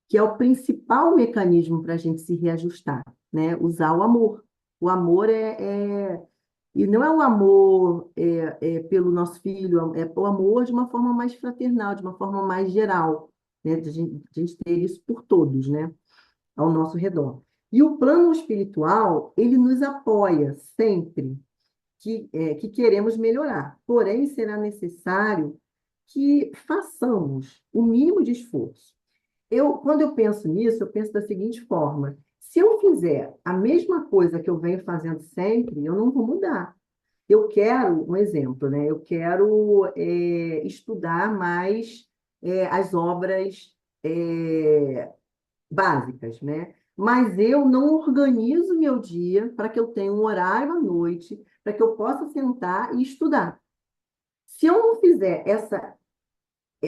que é o principal mecanismo para a gente se reajustar, né, usar o amor. O amor e não é o amor pelo nosso filho, é o amor de uma forma mais fraternal, de uma forma mais geral, né, de a gente ter isso por todos, né, ao nosso redor. E o plano espiritual, ele nos apoia sempre, que queremos melhorar. Porém, será necessário que façamos o mínimo de esforço. Quando eu penso nisso, eu penso da seguinte forma: se eu fizer a mesma coisa que eu venho fazendo sempre, eu não vou mudar. Eu quero, um exemplo, né? Eu quero estudar mais as obras é, básicas, né? Mas eu não organizo meu dia para que eu tenha um horário à noite, para que eu possa sentar e estudar. Se eu não fizer essa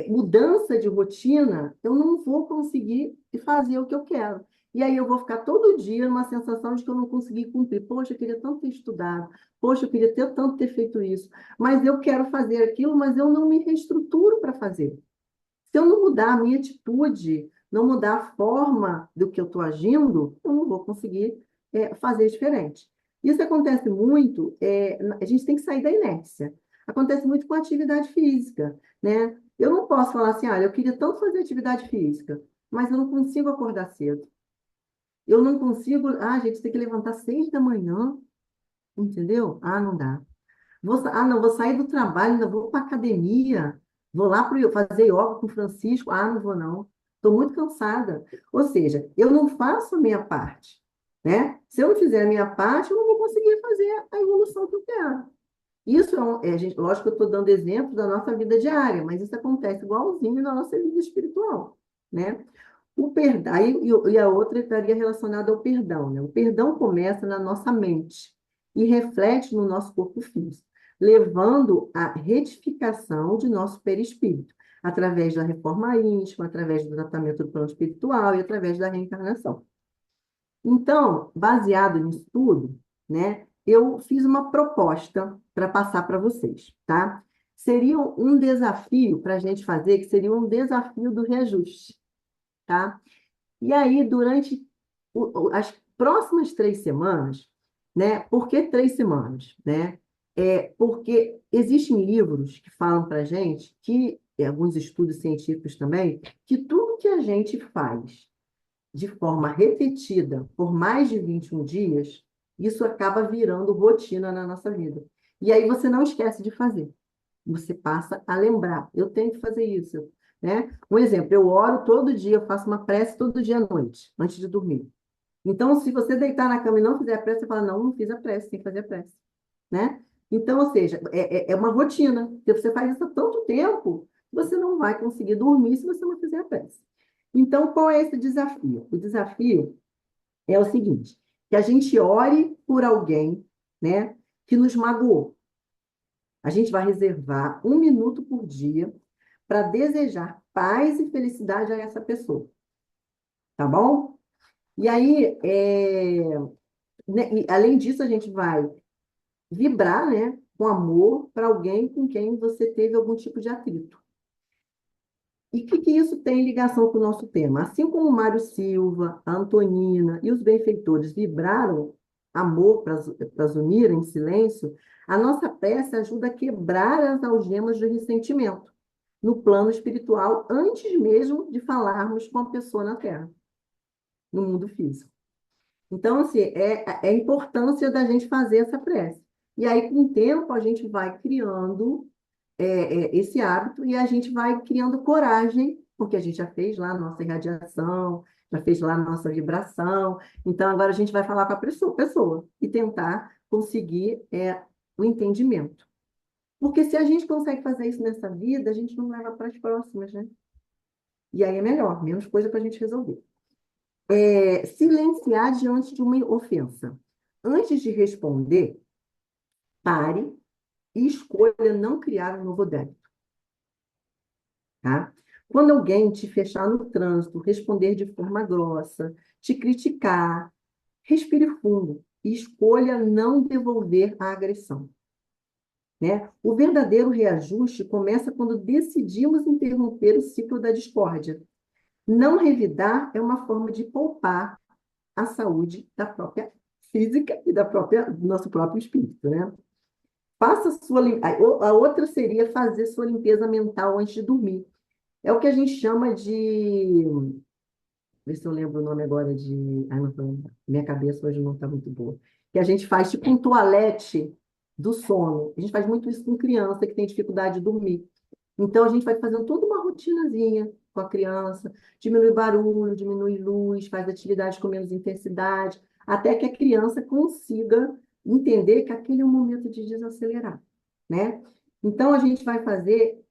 mudança de rotina, eu não vou conseguir fazer o que eu quero. E aí eu vou ficar todo dia numa sensação de que eu não consegui cumprir. Poxa, eu queria tanto ter estudado. Poxa, eu queria ter tanto ter feito isso. Mas eu quero fazer aquilo, mas eu não me reestruturo para fazer. Se eu não mudar a minha atitude, não mudar a forma do que eu estou agindo, eu não vou conseguir fazer diferente. Isso acontece muito, a gente tem que sair da inércia. Acontece muito com a atividade física, né? Eu não posso falar assim, olha, eu queria tanto fazer atividade física, mas eu não consigo acordar cedo. Eu não consigo, gente, tem que levantar 6 da manhã, entendeu? Não dá. Não, vou sair do trabalho, ainda vou para academia, vou lá fazer yoga com o Francisco. Não vou não. Estou muito cansada. Ou seja, eu não faço a minha parte, né? Se eu não fizer a minha parte, eu não vou conseguir fazer a evolução que eu quero. Isso lógico que eu estou dando exemplo da nossa vida diária, mas isso acontece igualzinho na nossa vida espiritual, né? O perdão, e a outra estaria relacionada ao perdão, né? O perdão começa na nossa mente e reflete no nosso corpo físico, levando à retificação de nosso perispírito, através da reforma íntima, através do tratamento do plano espiritual e através da reencarnação. Então, baseado nisso tudo, né, eu fiz uma proposta para passar para vocês, tá? Seria um desafio para a gente fazer, que seria um desafio do reajuste, tá? E aí, durante as próximas 3 semanas, né? Por que 3 semanas, né? Porque existem livros que falam para a gente, alguns estudos científicos também, que tudo que a gente faz de forma repetida por mais de 21 dias, isso acaba virando rotina na nossa vida. E aí você não esquece de fazer. Você passa a lembrar. Eu tenho que fazer isso, né? Um exemplo, eu oro todo dia, eu faço uma prece todo dia à noite, antes de dormir. Então, se você deitar na cama e não fizer a prece, você fala, não fiz a prece, tem que fazer a prece, né? Então, ou seja, é uma rotina. Se você faz isso há tanto tempo, você não vai conseguir dormir se você não fizer a prece. Então, qual é esse desafio? O desafio é o seguinte, que a gente ore por alguém, né, que nos magoou. A gente vai reservar 1 minuto por dia para desejar paz e felicidade a essa pessoa, tá bom? E aí, né, e além disso, a gente vai vibrar, né, com amor para alguém com quem você teve algum tipo de atrito. E o que isso tem ligação com o nosso tema? Assim como o Mário Silva, a Antonina e os benfeitores vibraram amor para as unir em silêncio, a nossa peça ajuda a quebrar as algemas do ressentimento no plano espiritual, antes mesmo de falarmos com a pessoa na Terra, no mundo físico. Então, assim, é a importância da gente fazer essa prece. E aí, com o tempo, a gente vai criando esse hábito e a gente vai criando coragem, porque a gente já fez lá a nossa irradiação, já fez lá a nossa vibração. Então, agora a gente vai falar com a pessoa e tentar conseguir o entendimento. Porque se a gente consegue fazer isso nessa vida, a gente não leva para as próximas, né? E aí é melhor, menos coisa para a gente resolver. Silenciar diante de uma ofensa. Antes de responder, pare e escolha não criar um novo débito, tá? Quando alguém te fechar no trânsito, responder de forma grossa, te criticar, respire fundo e escolha não devolver a agressão. né? O verdadeiro reajuste começa quando decidimos interromper o ciclo da discórdia. Não revidar é uma forma de poupar a saúde da própria física e do nosso próprio espírito, né? Faça sua a outra seria fazer sua limpeza mental antes de dormir. É o que a gente chama de, ver se eu lembro o nome agora de, ai, não, minha cabeça hoje não está muito boa. Que a gente faz tipo um toalete do sono. A gente faz muito isso com criança que tem dificuldade de dormir. Então, a gente vai fazendo toda uma rotinazinha com a criança, diminui barulho, diminui luz, faz atividades com menos intensidade, até que a criança consiga entender que aquele é o momento de desacelerar, né? Então, a gente vai fazer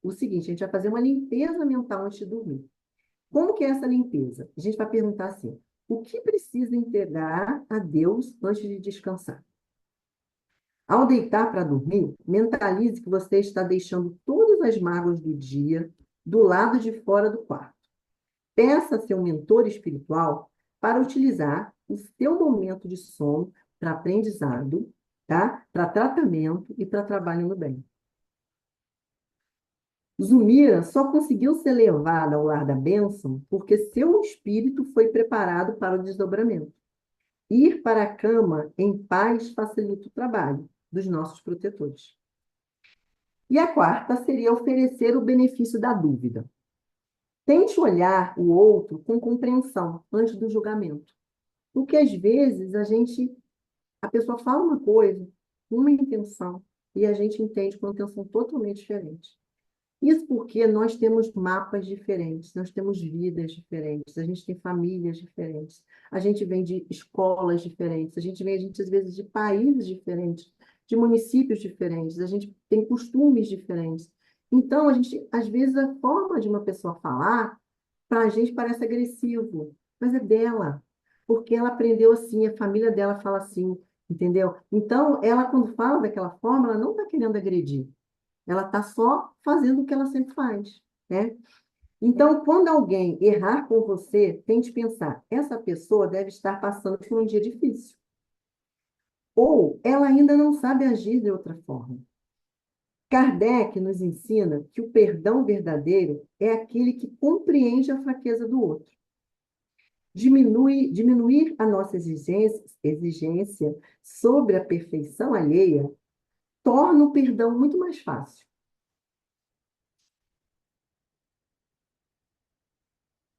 o seguinte, a gente vai fazer uma limpeza mental antes de dormir. Como que é essa limpeza? A gente vai perguntar assim, o que precisa entregar a Deus antes de descansar? Ao deitar para dormir, mentalize que você está deixando todas as mágoas do dia do lado de fora do quarto. Peça a seu mentor espiritual para utilizar o seu momento de sono para aprendizado, tá? Para tratamento e para trabalho no bem. Zumira só conseguiu ser levada ao lar da bênção porque seu espírito foi preparado para o desdobramento. Ir para a cama em paz facilita o trabalho dos nossos protetores. E a quarta seria oferecer o benefício da dúvida. Tente olhar o outro com compreensão antes do julgamento. Porque às vezes a pessoa fala uma coisa, uma intenção, e a gente entende com uma intenção totalmente diferente. Isso porque nós temos mapas diferentes, nós temos vidas diferentes, a gente tem famílias diferentes, a gente vem de escolas diferentes, a gente às vezes de países diferentes, de municípios diferentes, a gente tem costumes diferentes. Então, às vezes, a forma de uma pessoa falar, para a gente parece agressivo, mas é dela, porque ela aprendeu assim, a família dela fala assim, entendeu? Então, ela, quando fala daquela forma, ela não está querendo agredir. Ela está só fazendo o que ela sempre faz, né? Então, quando alguém errar com você, tente pensar, essa pessoa deve estar passando por um dia difícil. Ou ela ainda não sabe agir de outra forma. Kardec nos ensina que o perdão verdadeiro é aquele que compreende a fraqueza do outro. Diminuir a nossa exigência sobre a perfeição alheia torna o perdão muito mais fácil.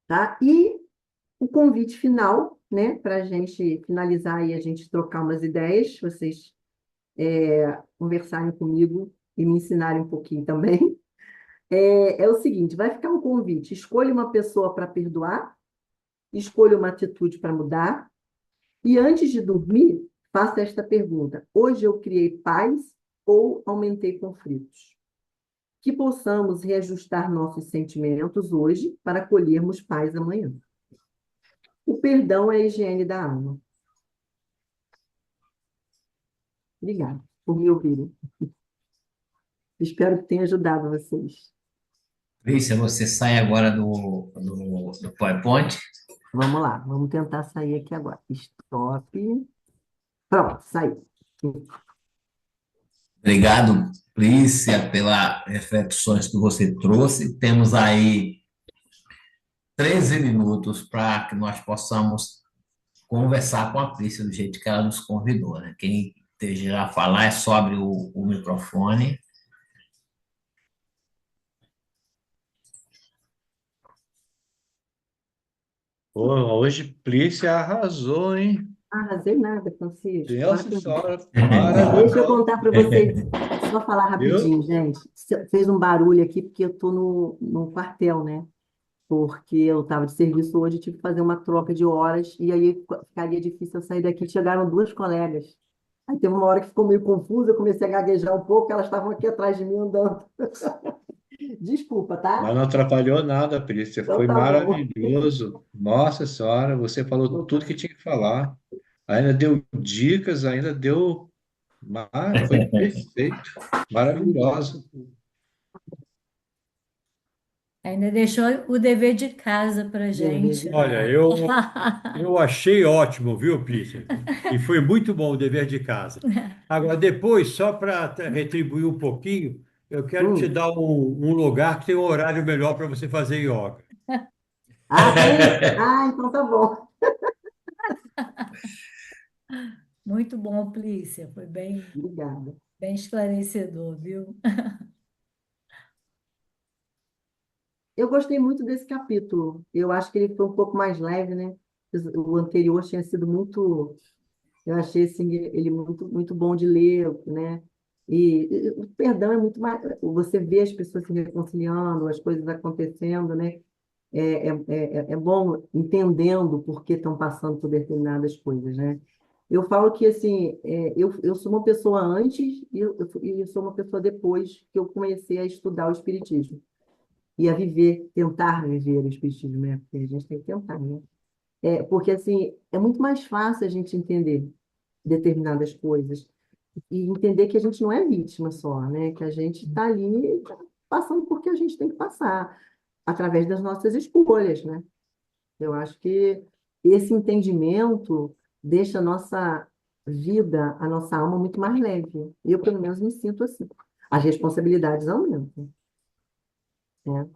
Tá? E o convite final, né, para a gente finalizar e a gente trocar umas ideias, vocês conversarem comigo e me ensinarem um pouquinho também, é o seguinte: vai ficar um convite, escolha uma pessoa para perdoar, escolha uma atitude para mudar, e antes de dormir, faça esta pergunta: hoje eu criei paz ou aumentei conflitos? Que possamos reajustar nossos sentimentos hoje para colhermos paz amanhã. O perdão é a higiene da alma. Obrigada por me ouvirem. Espero que tenha ajudado vocês. Lícia, você sai agora do PowerPoint. Vamos lá, vamos tentar sair aqui agora. Stop. Pronto, saiu. Obrigado, Lícia, pelas reflexões que você trouxe. Temos aí 13 minutos para que nós possamos conversar com a Lícia do jeito que ela nos convidou, né? Quem esteja a falar é só abrir o microfone. Pô, hoje Plícia arrasou, hein? Arrasei nada, Francisco. Para Nossa com isso. Senhora, Deixa eu maravilhoso, contar para vocês. Só falar viu? rapidinho, gente. Fez um barulho aqui porque eu estou no quartel, né? Porque eu estava de serviço hoje, tive que fazer uma troca de horas, e aí ficaria difícil eu sair daqui. Chegaram duas colegas. Aí teve uma hora que ficou meio confusa, eu comecei a gaguejar um pouco, elas estavam aqui atrás de mim andando. Desculpa, Mas tá? não atrapalhou nada, Plícia. Então Foi tá bom. maravilhoso. Nossa Senhora, você falou tudo que tinha que falar. Ainda deu dicas, ainda deu. Foi perfeito. Obrigada. Maravilhoso. Ainda deixou o dever de casa para Dever de gente, Olha, né? casa. eu achei ótimo, viu, Plícia? E foi muito bom o dever de casa. Agora, depois, só para retribuir um pouquinho, eu quero te Hum. dar um lugar que tem um horário melhor para você fazer yoga. Ah, tem? Ah, então tá bom. Muito bom, Plícia. Foi Obrigada. bem esclarecedor, viu? Eu gostei muito desse capítulo. Eu acho que ele foi um pouco mais leve, né? O anterior tinha sido muito. Eu achei assim, ele muito, muito bom de ler, né? E o perdão é muito mais. Você vê as pessoas se reconciliando, as coisas acontecendo, né? É bom entendendo por que estão passando por determinadas coisas, né? Eu falo que, assim, eu sou uma pessoa antes e eu sou uma pessoa depois que eu comecei a estudar o Espiritismo e a viver, tentar viver o Espiritismo, né? Porque a gente tem que tentar, né? Porque, assim, é muito mais fácil a gente entender determinadas coisas e entender que a gente não é vítima só, né? Que a gente está ali passando porque a gente tem que passar, através das nossas escolhas, né? Eu acho que esse entendimento deixa a nossa vida, a nossa alma muito mais leve. Eu, pelo menos, me sinto assim. As responsabilidades aumentam, né?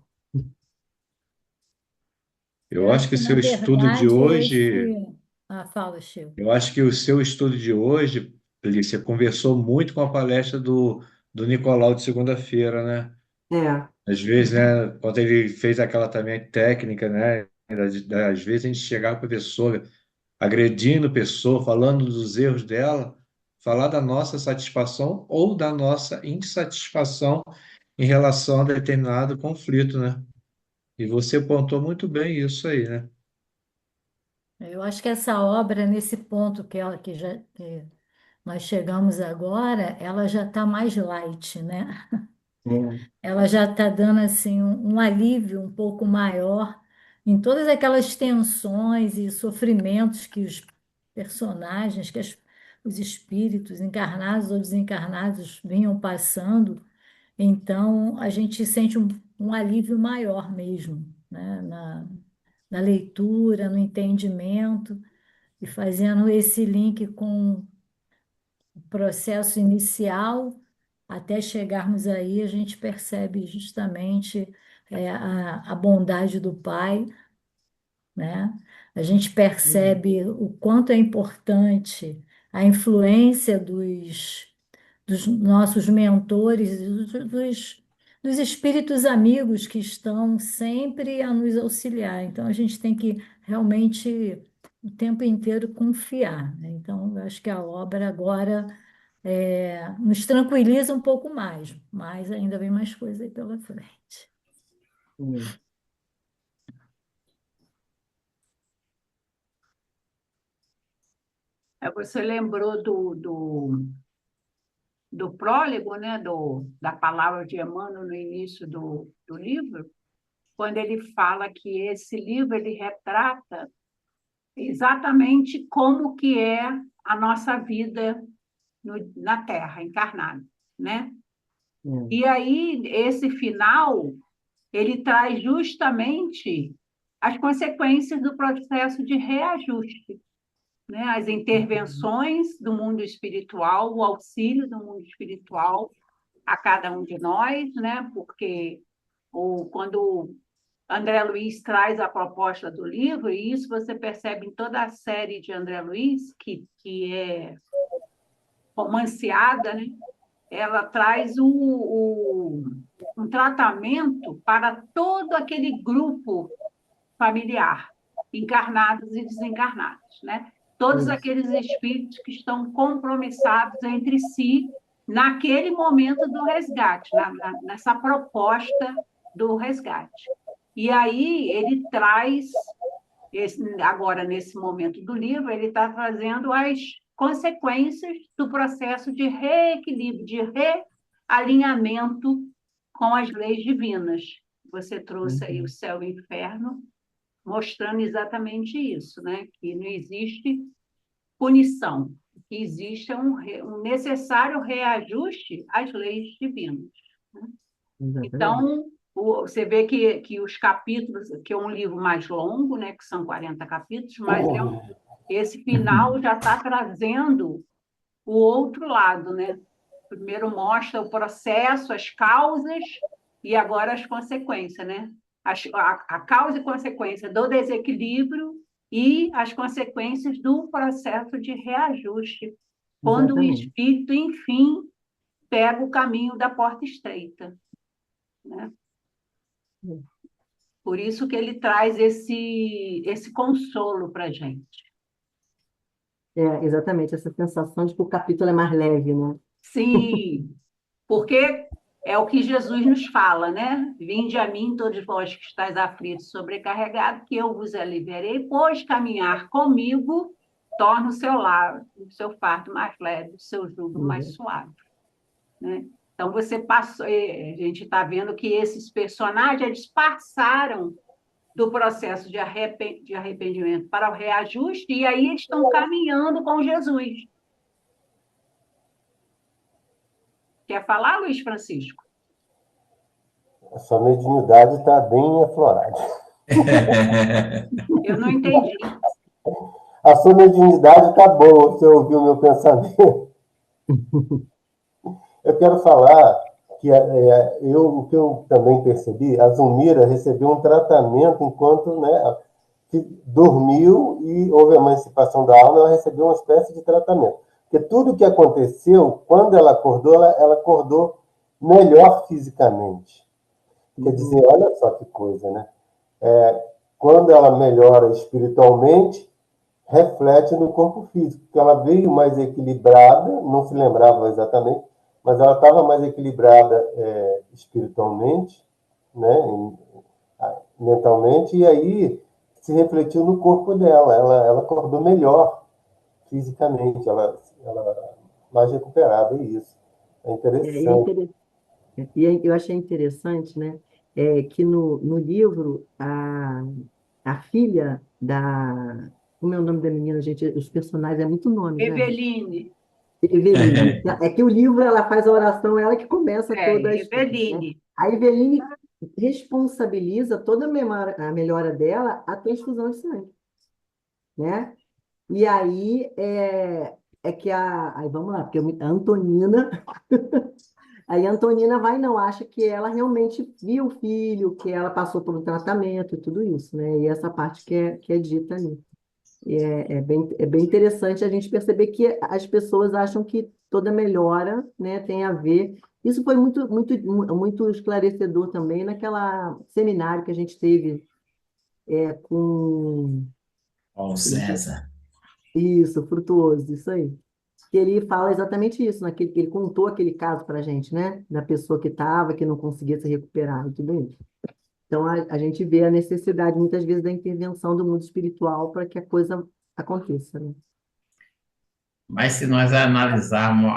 Eu Eu acho acho que o que, na seu estudo de verdade, hoje, esse. Ah, fala, Chico. eu acho que o seu estudo de hoje, Lícia, conversou muito com a palestra do Nicolau de segunda-feira, né? É, Às vezes, né, quando ele fez aquela também técnica, né, às vezes a gente chegava com a pessoa, agredindo a pessoa, falando dos erros dela, falar da nossa satisfação ou da nossa insatisfação em relação a determinado conflito, né? E você pontuou muito bem isso aí, né? Eu acho que essa obra, nesse ponto que nós chegamos agora, ela já está mais light, né? é. Ela já está dando assim um alívio um pouco maior em todas aquelas tensões e sofrimentos que os personagens, os espíritos, encarnados ou desencarnados, vinham passando. Então, a gente sente um alívio maior mesmo, né? Na leitura, no entendimento, e fazendo esse link com o processo inicial até chegarmos aí, a gente percebe justamente a bondade do Pai, né? A gente percebe o quanto é importante a influência dos nossos mentores, dos espíritos amigos que estão sempre a nos auxiliar. Então, a gente tem que realmente o tempo inteiro confiar, né? Então, eu acho que a obra agora nos tranquiliza um pouco mais, mas ainda vem mais coisa aí pela frente. É. Você lembrou do prólogo, né, da palavra de Emmanuel no início do livro, quando ele fala que esse livro ele retrata exatamente como que é a nossa vida na Terra, encarnada, né? É. E aí, esse final, ele traz justamente as consequências do processo de reajuste, né? As intervenções do mundo espiritual, o auxílio do mundo espiritual a cada um de nós, né? Porque quando André Luiz traz a proposta do livro, e isso você percebe em toda a série de André Luiz, que é romanceada, né? Ela traz um tratamento para todo aquele grupo familiar, encarnados e desencarnados, né? Todos Isso. aqueles espíritos que estão compromissados entre si naquele momento do resgate, nessa proposta do resgate. E aí ele traz, agora nesse momento do livro, ele está trazendo as consequências do processo de reequilíbrio, de realinhamento com as leis divinas. Você trouxe aí o Uhum. céu e o inferno, mostrando exatamente isso, né? Que não existe punição, que existe um necessário reajuste às leis divinas. Né? Exatamente. Então, Você vê que os capítulos, que é um livro mais longo, né, que são 40 capítulos, mas esse final já está trazendo o outro lado, né? Primeiro mostra o processo, as causas e agora as consequências, né? A causa e consequência do desequilíbrio e as consequências do processo de reajuste, quando o Exatamente. espírito, enfim, pega o caminho da porta estreita, né? Por isso que ele traz esse consolo para a gente. Exatamente, essa sensação de que o capítulo é mais leve, né? Sim, porque é o que Jesus nos fala, né? Vinde a mim, todos vós que estáis aflitos e sobrecarregados, que eu vos aliviarei, pois caminhar comigo torna o seu fardo mais leve, o seu jugo mais suave, né? Então, você passou, a gente está vendo que esses personagens eles passaram do processo de arrependimento para o reajuste, e aí eles estão caminhando com Jesus. Quer falar, Luiz Francisco? A sua mediunidade está bem aflorada. Eu não entendi. A sua mediunidade está boa, você ouviu o meu pensamento. Eu quero falar que o que eu também percebi, a Zulmira recebeu um tratamento enquanto, né, que dormiu e houve a emancipação da alma, ela recebeu uma espécie de tratamento. Porque tudo que aconteceu, quando ela acordou, ela acordou melhor fisicamente. Quer dizer, olha só que coisa, né? Quando ela melhora espiritualmente, reflete no corpo físico, porque ela veio mais equilibrada, não se lembrava exatamente, mas ela estava mais equilibrada espiritualmente, né, mentalmente, e aí se refletiu no corpo dela. Ela acordou melhor fisicamente, ela mais recuperada, é isso. É E interessante. eu achei interessante, né, que no livro, a filha da... Como é o nome da menina, gente? Os personagens, é muito nome, né? Eveline. Eveline. É que o livro, ela faz a oração, ela que começa toda a história, né? Eveline. A Eveline responsabiliza toda a melhora dela a transfusão de sangue, né? E aí é que aí vamos lá, porque a Antonina, aí a Antonina vai não acha que ela realmente viu o filho, que ela passou por um tratamento e tudo isso, né? E essa parte que é dita ali. E é bem interessante a gente perceber que as pessoas acham que toda melhora, né, tem a ver. Isso foi muito esclarecedor também naquela seminário que a gente teve com Paulo César. isso, Frutuoso, isso aí. Que ele fala exatamente isso, naquele, que ele contou aquele caso para a gente, né? Da pessoa que estava, que não conseguia se recuperar e tudo isso. Então, a gente vê a necessidade, muitas vezes, da intervenção do mundo espiritual para que a coisa aconteça, né? Mas se nós analisarmos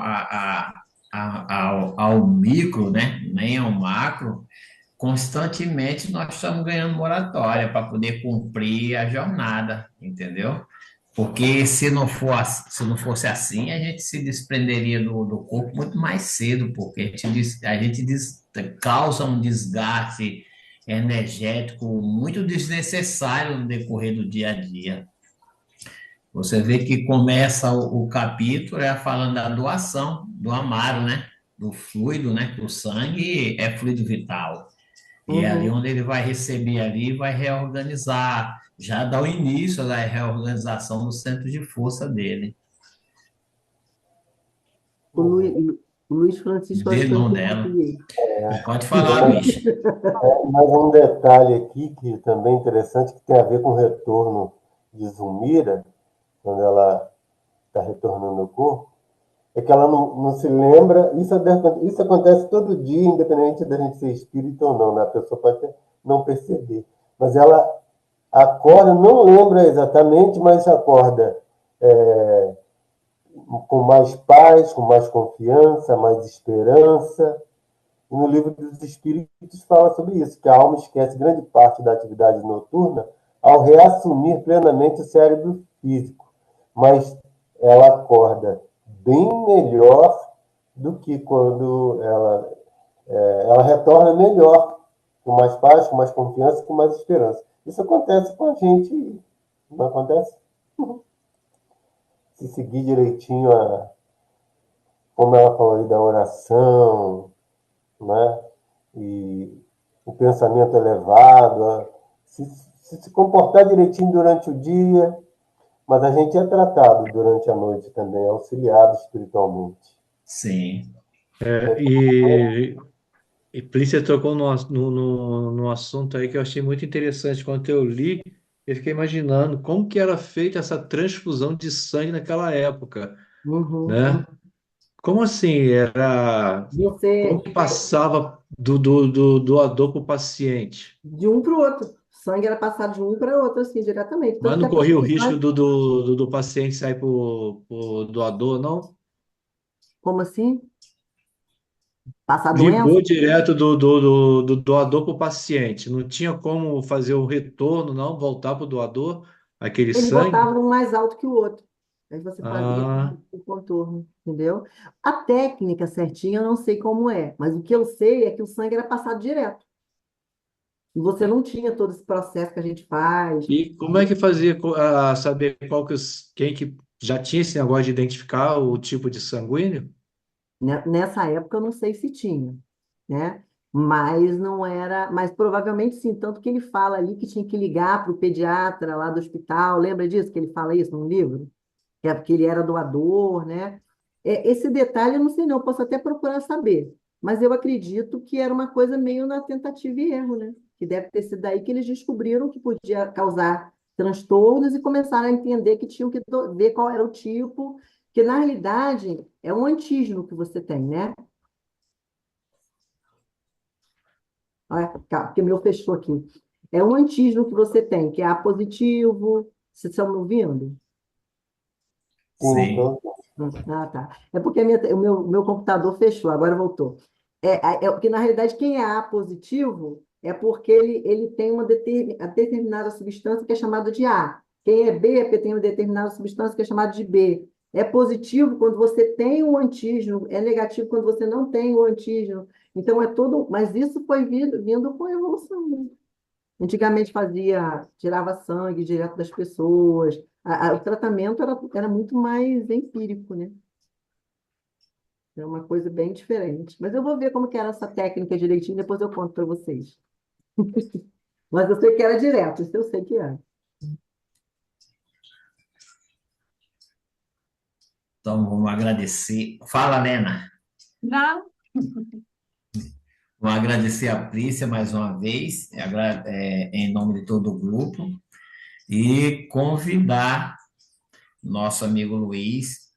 ao micro, né, nem ao macro, constantemente nós estamos ganhando moratória para poder cumprir a jornada, entendeu? Porque se não fosse assim, a gente se desprenderia do corpo muito mais cedo, porque causa um desgaste energético muito desnecessário no decorrer do dia a dia. Você vê que começa o capítulo falando da doação do amaro, né? Do fluido, né? O sangue é fluido vital. E é ali Uhum. onde ele vai receber ali, vai reorganizar, já dá o início da reorganização do centro de força dele, O Luiz, o Luiz Francisco, acho dele que eu não dela. interrompi. Pode falar, Luiz. Mais um detalhe aqui que também é interessante, que tem a ver com o retorno de Zulmira, quando ela está retornando ao corpo, é que ela não se lembra. Isso acontece todo dia, independente da gente ser espírita ou não, né? A pessoa pode não perceber. Mas ela acorda, não lembra exatamente, mas acorda é, com mais paz, com mais confiança, mais esperança. E no livro dos Espíritos fala sobre isso, que a alma esquece grande parte da atividade noturna ao reassumir plenamente o cérebro físico. Mas ela acorda bem melhor do que quando ela retorna melhor com mais paz, com mais confiança, com mais esperança. Isso acontece com a gente, não acontece? Se seguir direitinho, como ela falou aí, da oração, né? E o pensamento elevado, se comportar direitinho durante o dia, mas a gente é tratado durante a noite também, auxiliado espiritualmente. Sim. E Plícia tocou no assunto aí que eu achei muito interessante. Quando eu li, eu fiquei imaginando como que era feita essa transfusão de sangue naquela época, Uhum. né? Como assim? Como Você, que passava do doador para o paciente? de um para o outro. O sangue era passado de um para outro, assim, diretamente. Mas Tanto que não a corria o pessoa risco faz. do paciente sair para o doador, não? Como assim? Passar doença? Ligou direto do doador para o paciente. Não tinha como fazer o retorno, não, voltar para o doador, aquele Eles sangue. botavam um mais alto que o outro. Aí você fazia Ah, o contorno, entendeu? A técnica certinha eu não sei como é, mas o que eu sei é que o sangue era passado direto. E você não tinha todo esse processo que a gente faz. e como é que fazia saber quem que já tinha esse negócio de identificar o tipo de sanguíneo? Nessa época eu não sei se tinha, né? Mas não era, mas provavelmente sim, tanto que ele fala ali que tinha que ligar para o pediatra lá do hospital. Lembra disso que ele fala isso no livro? Que é porque ele era doador, né? Esse detalhe eu não sei não, posso até procurar saber, mas eu acredito que era uma coisa meio na tentativa e erro, né? Que deve ter sido daí que eles descobriram que podia causar transtornos e começaram a entender que tinham que ver qual era o tipo, que na realidade é um antígeno que você tem, né? Olha, cá, porque o meu fechou aqui. É um antígeno que você tem, que é A positivo. Vocês estão me ouvindo? Sim, Sim. então, Ah, tá. É porque o meu computador fechou, agora voltou. É porque, na realidade, quem é A positivo é porque ele tem uma determinada substância que é chamada de A. Quem é B é porque tem uma determinada substância que é chamada de B. É positivo quando você tem um antígeno, é negativo quando você não tem o antígeno. Então, é todo. Mas isso foi vindo com a evolução, né? Antigamente tirava sangue direto das pessoas. O tratamento era muito mais empírico, né? É uma coisa bem diferente. Mas eu vou ver como que era essa técnica direitinho, depois eu conto para vocês. Mas eu sei que era direto, isso eu sei que era. Então, vamos agradecer. Fala, Lena. Não, Vamos agradecer a Plícia mais uma vez, em nome de todo o grupo, e convidar nosso amigo Luiz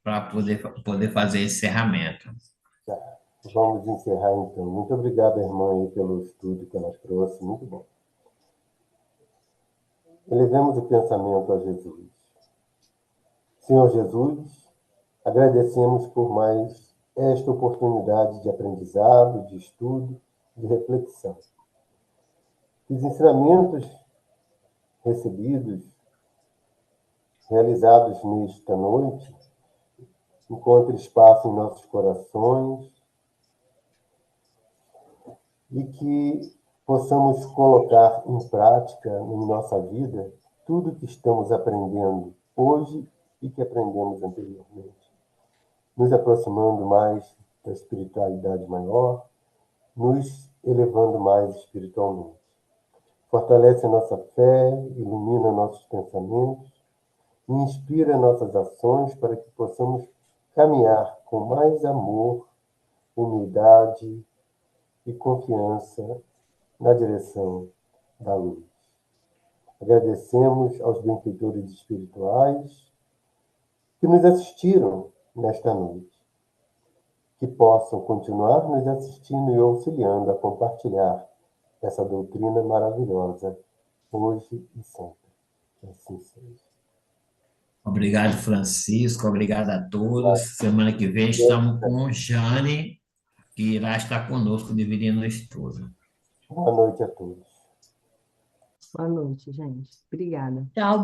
para poder fazer esse encerramento. vamos encerrar então. Muito obrigado, irmã, aí, pelo estudo que ela trouxe, muito bom. Elevemos o pensamento a Jesus. Senhor Jesus, agradecemos por mais esta oportunidade de aprendizado, de estudo, de reflexão. Que os ensinamentos recebidos, realizados nesta noite, encontrem espaço em nossos corações e que possamos colocar em prática em nossa vida tudo que estamos aprendendo hoje e que aprendemos anteriormente, nos aproximando mais da espiritualidade maior, nos elevando mais espiritualmente. Fortalece a nossa fé, ilumina nossos pensamentos e inspira nossas ações para que possamos caminhar com mais amor, humildade e confiança na direção da luz. Agradecemos aos benfeitores espirituais que nos assistiram nesta noite, que possam continuar nos assistindo e auxiliando a compartilhar essa doutrina maravilhosa, hoje e sempre. Que assim seja. Obrigado, Francisco. Obrigado a todos. Semana que vem estamos com o Jane, que irá estar conosco dividindo o estudo. Boa noite a todos. Boa noite, gente. Obrigada. Tchau, boa